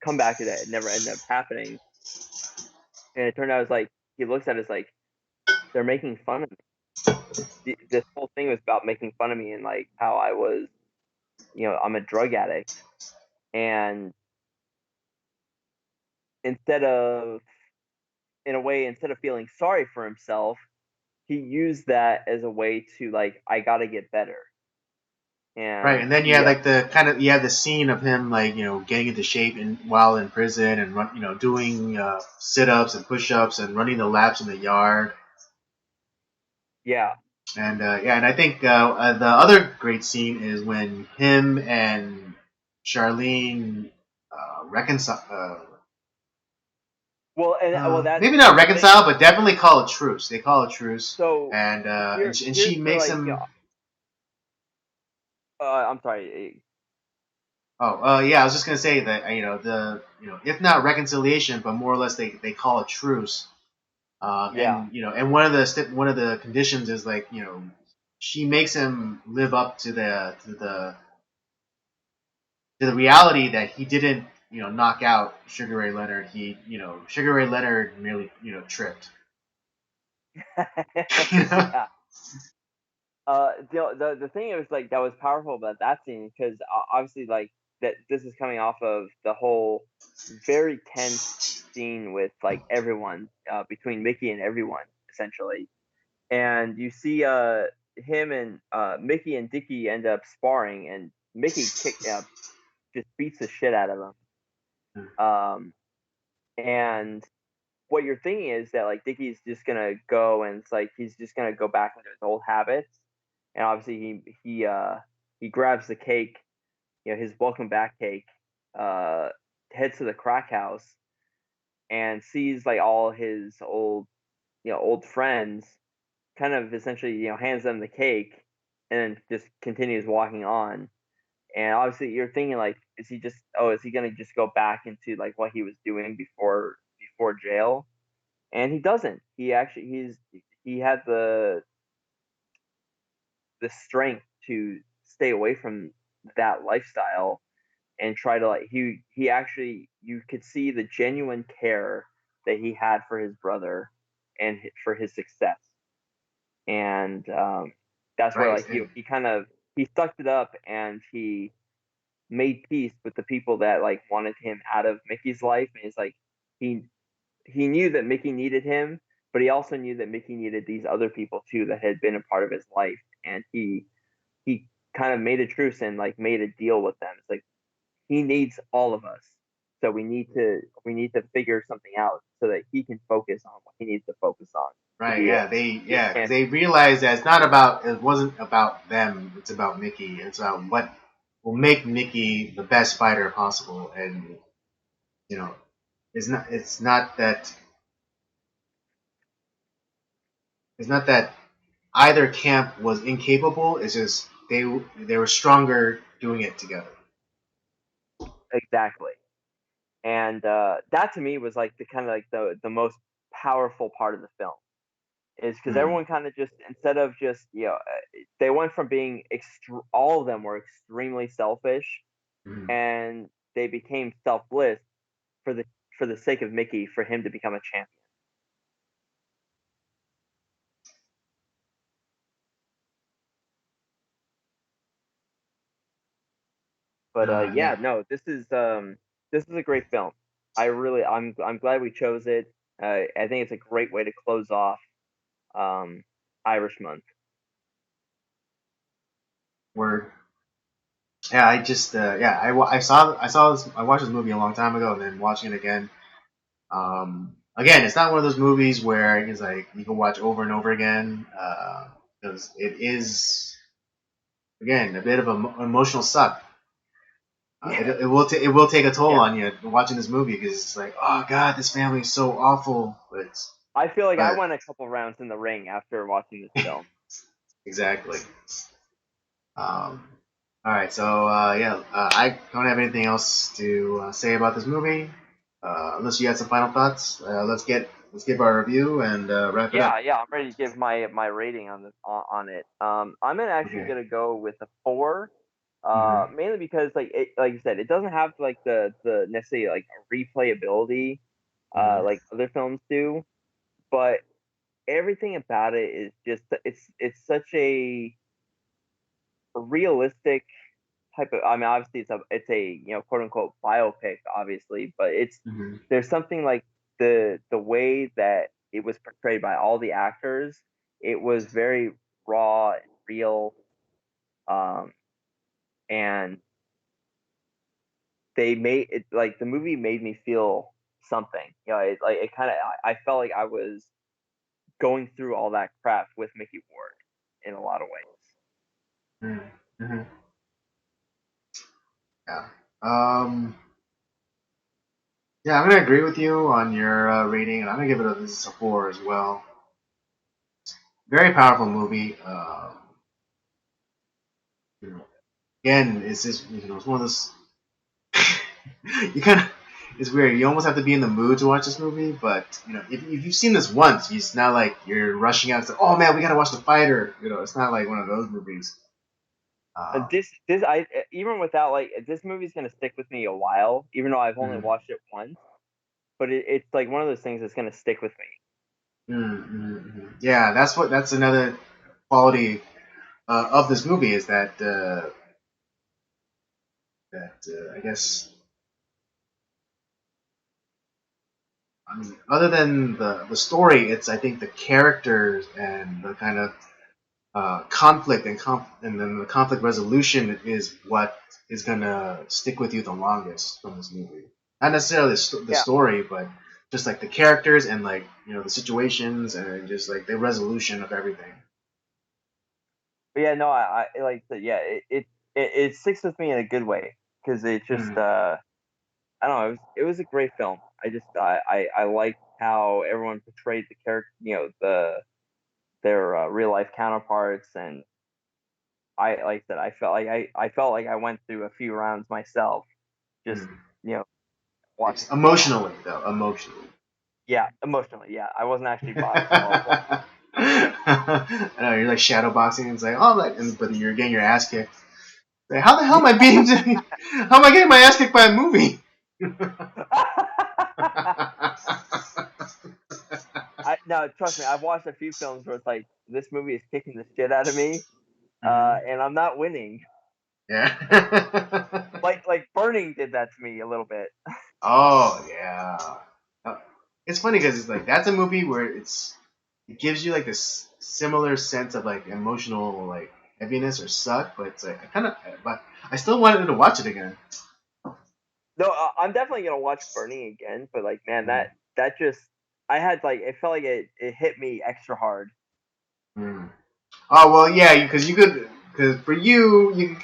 comeback that never ended up happening, and it turned out it's like he looks at it as like they're making fun of me. This whole thing was about making fun of me and like how I was, I'm a drug addict, and instead of in a way instead of feeling sorry for himself he used that as a way to like I gotta get better, Right, and and then you he have like the kind of you have the scene of him like getting into shape while in prison and doing sit ups and push ups and running the laps in the yard. yeah. And yeah, and I think the other great scene is when him and Charlene reconcile. Well, and well Maybe not that's the thing. reconcile, but definitely call a truce. They call a truce, So and here's she the makes like him. I'm sorry. Oh, yeah, I was just gonna say that if not reconciliation, but more or less they call a truce. Yeah. And and one of the conditions is like she makes him live up to the reality that he didn't knock out Sugar Ray Leonard. He Sugar Ray Leonard merely tripped. Yeah. The thing was like that was powerful about that scene because obviously like that this is coming off of the whole very tense scene with like everyone between Mickey and everyone essentially, and you see him and Mickey and Dickie end up sparring, and Mickey just beats the shit out of him. And what you're thinking is that like Dickie's just gonna go and it's like he's just gonna go back into his old habits, and obviously he grabs the cake, his welcome back cake, uh, heads to the crack house and sees like all his old friends, kind of essentially hands them the cake, and then just continues walking on. And obviously you're thinking like, is he gonna just go back into like what he was doing before jail? And he doesn't. He had the strength to stay away from that lifestyle and try to like he actually you could see the genuine care that he had for his brother and for his success, and that's where Right. like he kind of he sucked it up and he made peace with the people that like wanted him out of Mickey's life, and it's like he he knew that Mickey needed him, but he also knew that Mickey needed these other people too that had been a part of his life, and he kind of made a truce and like made a deal with them. It's like he needs all of us, so we need to figure something out so that he can focus on what he needs to focus on to Right. Yeah. be a Because champion. they realized that it wasn't about them. It's about Mickey. It's about what will make Mickey the best fighter possible. And you know, it's not that either camp was incapable. It's just they were stronger doing it together. Exactly. And that to me was like the kind of like the most powerful part of the film is because Hmm. everyone kind of just instead of just they went from being all of them were extremely selfish, Hmm. and they became selfless for the for the sake of Mickey, for him to become a champion. But yeah, Yeah. no, this is a great film. I'm glad we chose it. I think it's a great way to close off um, Irish Month. Word. Yeah, I just yeah, I saw this, I watched this movie a long time ago, and then watching it again. Again, it's not one of those movies where it's like you can watch over and over again, because it is again a bit of an emotional suck. Yeah, It will take a toll yeah. on you watching this movie because it's like, oh god, this family is so awful. I feel like I But went a couple rounds in the ring after watching this film. exactly. Um, all right, so yeah, I don't have anything else to say about this movie, unless you had some final thoughts. Let's give our review and wrap it Yeah, up. yeah, I'm ready to give my rating on it. I'm gonna actually Okay. gonna go with a 4. Mm-hmm. Mainly because like you said, it doesn't have like the necessarily like replayability Mm-hmm. like other films do, but everything about it is just it's such a realistic type of. I mean, obviously it's a quote unquote biopic, obviously, but it's Mm-hmm. there's something like the way that it was portrayed by all the actors. It was very raw and real, um, and they made it like the movie made me feel something. It kind of I felt like I was going through all that crap with Mickey Ward in a lot of ways. Mm-hmm. Yeah. Um, yeah, I'm gonna agree with you on your rating, and I'm gonna give it this is a 4 as well. Very powerful movie. You know, again, it's just it's one of those you kind of it's weird. You almost have to be in the mood to watch this movie, but if you've seen this once, it's not like you're rushing out and say, "Oh man, we gotta watch The Fighter." It's not like one of those movies. Um, This I even without like this movie's gonna stick with me a while, even though I've only mm, watched it once. But it's like one of those things that's gonna stick with me. yeah, that's another quality of this movie is that I guess I mean other than the story, it's I think the characters and the kind of conflict and then the conflict resolution is what is gonna stick with you the longest from this movie. Not necessarily the Yeah, story, but just like the characters and like the situations and just like the resolution of everything. but yeah, no, I like that. Yeah, it sticks with me in a good way because it just Mm, I don't know. It was a great film. I like how everyone portrayed the character, their real life counterparts, and I like that. I felt like I went through a few rounds myself, just mm. you know watching It's the film. emotionally though, emotionally. Yeah, emotionally. Yeah, I wasn't actually while I was watching. I know you're like shadow boxing. It's like oh, but you're getting your ass kicked. Like, how the hell am I being? How am I getting my ass kicked by a movie? I no, trust me. I've watched a few films where it's like this movie is kicking the shit out of me, Mhm. and I'm not winning. Yeah. Like Burning did that to me a little bit. Oh yeah. Uh, It's funny because it's like that's a movie where it gives you like this similar sense of like emotional like heaviness or suck, but it's like but I still wanted to watch it again. No, I'm definitely gonna watch Burning again. But like, man, Mm. that just I had like it felt like it hit me extra hard. Mm. Oh well, yeah, because you could because for you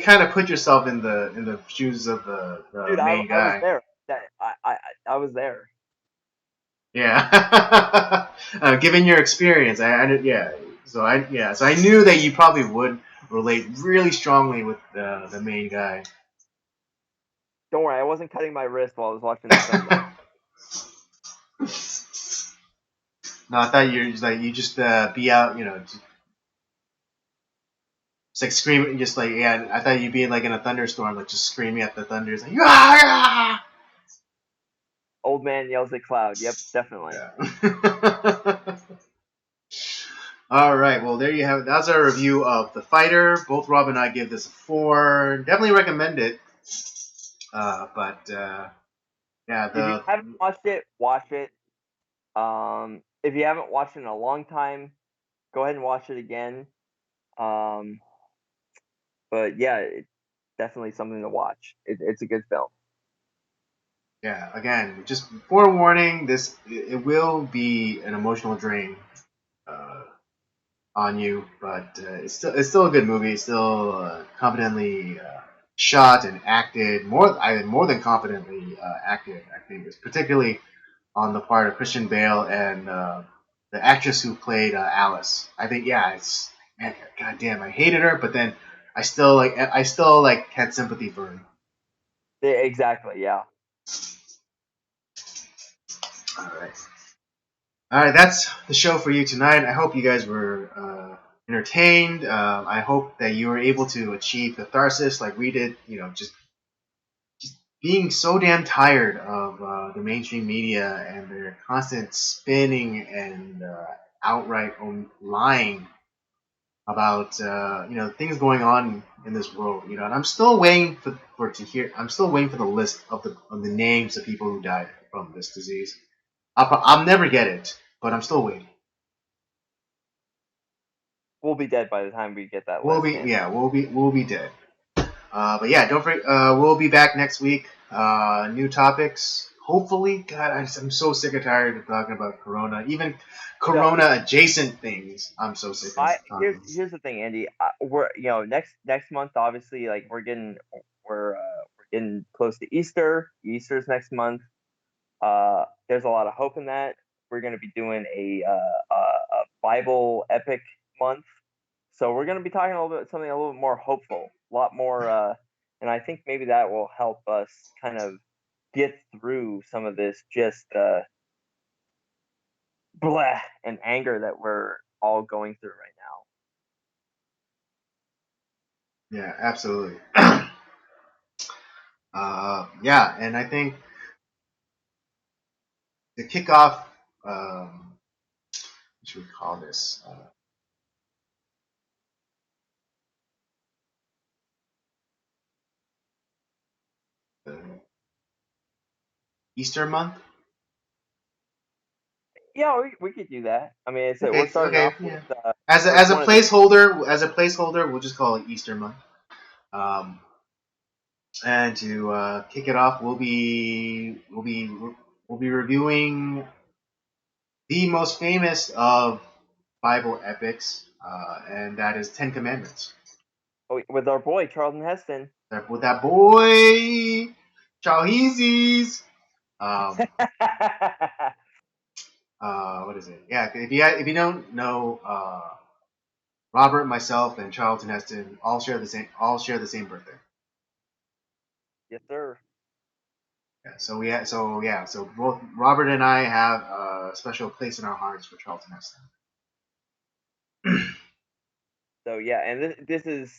kind of put yourself in the shoes of the Dude, main I was guy. there. That I was there. Yeah. Given your experience, yeah. So I knew that you probably would relate really strongly with the main guy. Don't worry, I wasn't cutting my wrist while I was watching the film though. No, I thought you were just like you just be out, just like screaming, just like yeah. I thought you'd be like in a thunderstorm, like just screaming at the thunder, it's like ah, Old man yells at cloud. Yep, definitely. yeah. All right, well there you have it. That's our review of The Fighter. Both Rob and I give this a 4. Definitely recommend it. But yeah, If you the haven't watched it, watch it. If you haven't watched it in a long time, go ahead and watch it again. Um, But yeah, definitely something to watch. It's a good film. Yeah, again, just forewarning, it will be an emotional drain uh, on you, but it's still a good movie. It's still competently shot and acted, more than competently acted. I think it's particularly on the part of Christian Bale and the actress who played Alice. I think yeah, it's man, goddamn, I hated her, but then I still had sympathy for her. Exactly. Yeah. All right. All right, that's the show for you tonight. I hope you guys were entertained. I hope that you were able to achieve catharsis like we did. You know, just being so damn tired of the mainstream media and their constant spinning and outright lying about things going on in this world. You know, and I'm still waiting for to hear. I'm still waiting for the list of the names of people who died from this disease. I'll never get it, but I'm still waiting. We'll be dead by the time we get that list, Andy. We'll be dead. But yeah, don't forget. We'll be back next week. New topics. Hopefully, God, I'm so sick and tired of talking about Corona. Even No, Corona adjacent things. I'm so sick of I talking. here's the thing, Andy. We're next month. Obviously, like we're getting close to Easter. Easter's next month. There's a lot of hope in that. We're going to be doing a Bible epic month, so we're going to be talking a little bit something a little bit more hopeful, a lot more, and I think maybe that will help us kind of get through some of this just blah and anger that we're all going through right now. Yeah, absolutely. Yeah, and I think to kick off, what should we call this? The Easter month. Yeah, we could do that. I mean, we're Okay, starting okay, off with yeah. As a one of the placeholder, we'll just call it Easter month. Um, and to kick it off, we'll be reviewing the most famous of Bible epics, and that is Ten Commandments. with our boy Charlton Heston. With that boy, Chawheezes. Um, what is it? Yeah, if you don't know, Robert, myself, and Charlton Heston all share the same birthday. Yes, sir. Yeah, so both Robert and I have a special place in our hearts for Charlton Heston. So yeah, and this is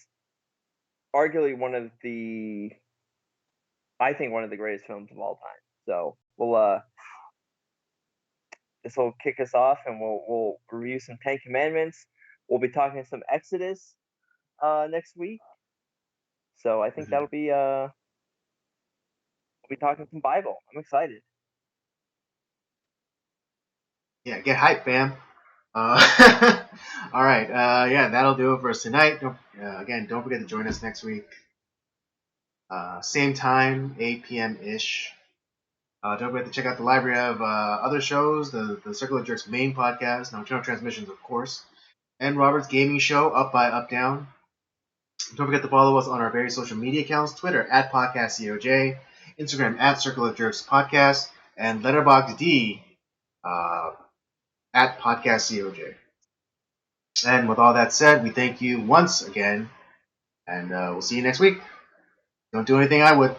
arguably one of the I think one of the greatest films of all time. So we'll this will kick us off, and we'll review some Ten Commandments. We'll be talking some Exodus next week. So I think Mhm. that'll be we'll be talking some Bible. I'm excited. Yeah, get hype, fam. Uh, all right, yeah, that'll do it for us tonight. Again, don't forget to join us next week. Same time, 8 p.m. ish. Don't forget to check out the library of other shows, the Circle of Jerks main podcast, Nocturnal Transmissions, of course, and Robert's gaming show, Up by Up Down. Don't forget to follow us on our various social media accounts: Twitter at PodcastCOJ, Instagram at Circle of Jerks Podcast, and Letterboxd uh, at PodcastCOJ. And with all that said, we thank you once again, and we'll see you next week. Don't do anything I would.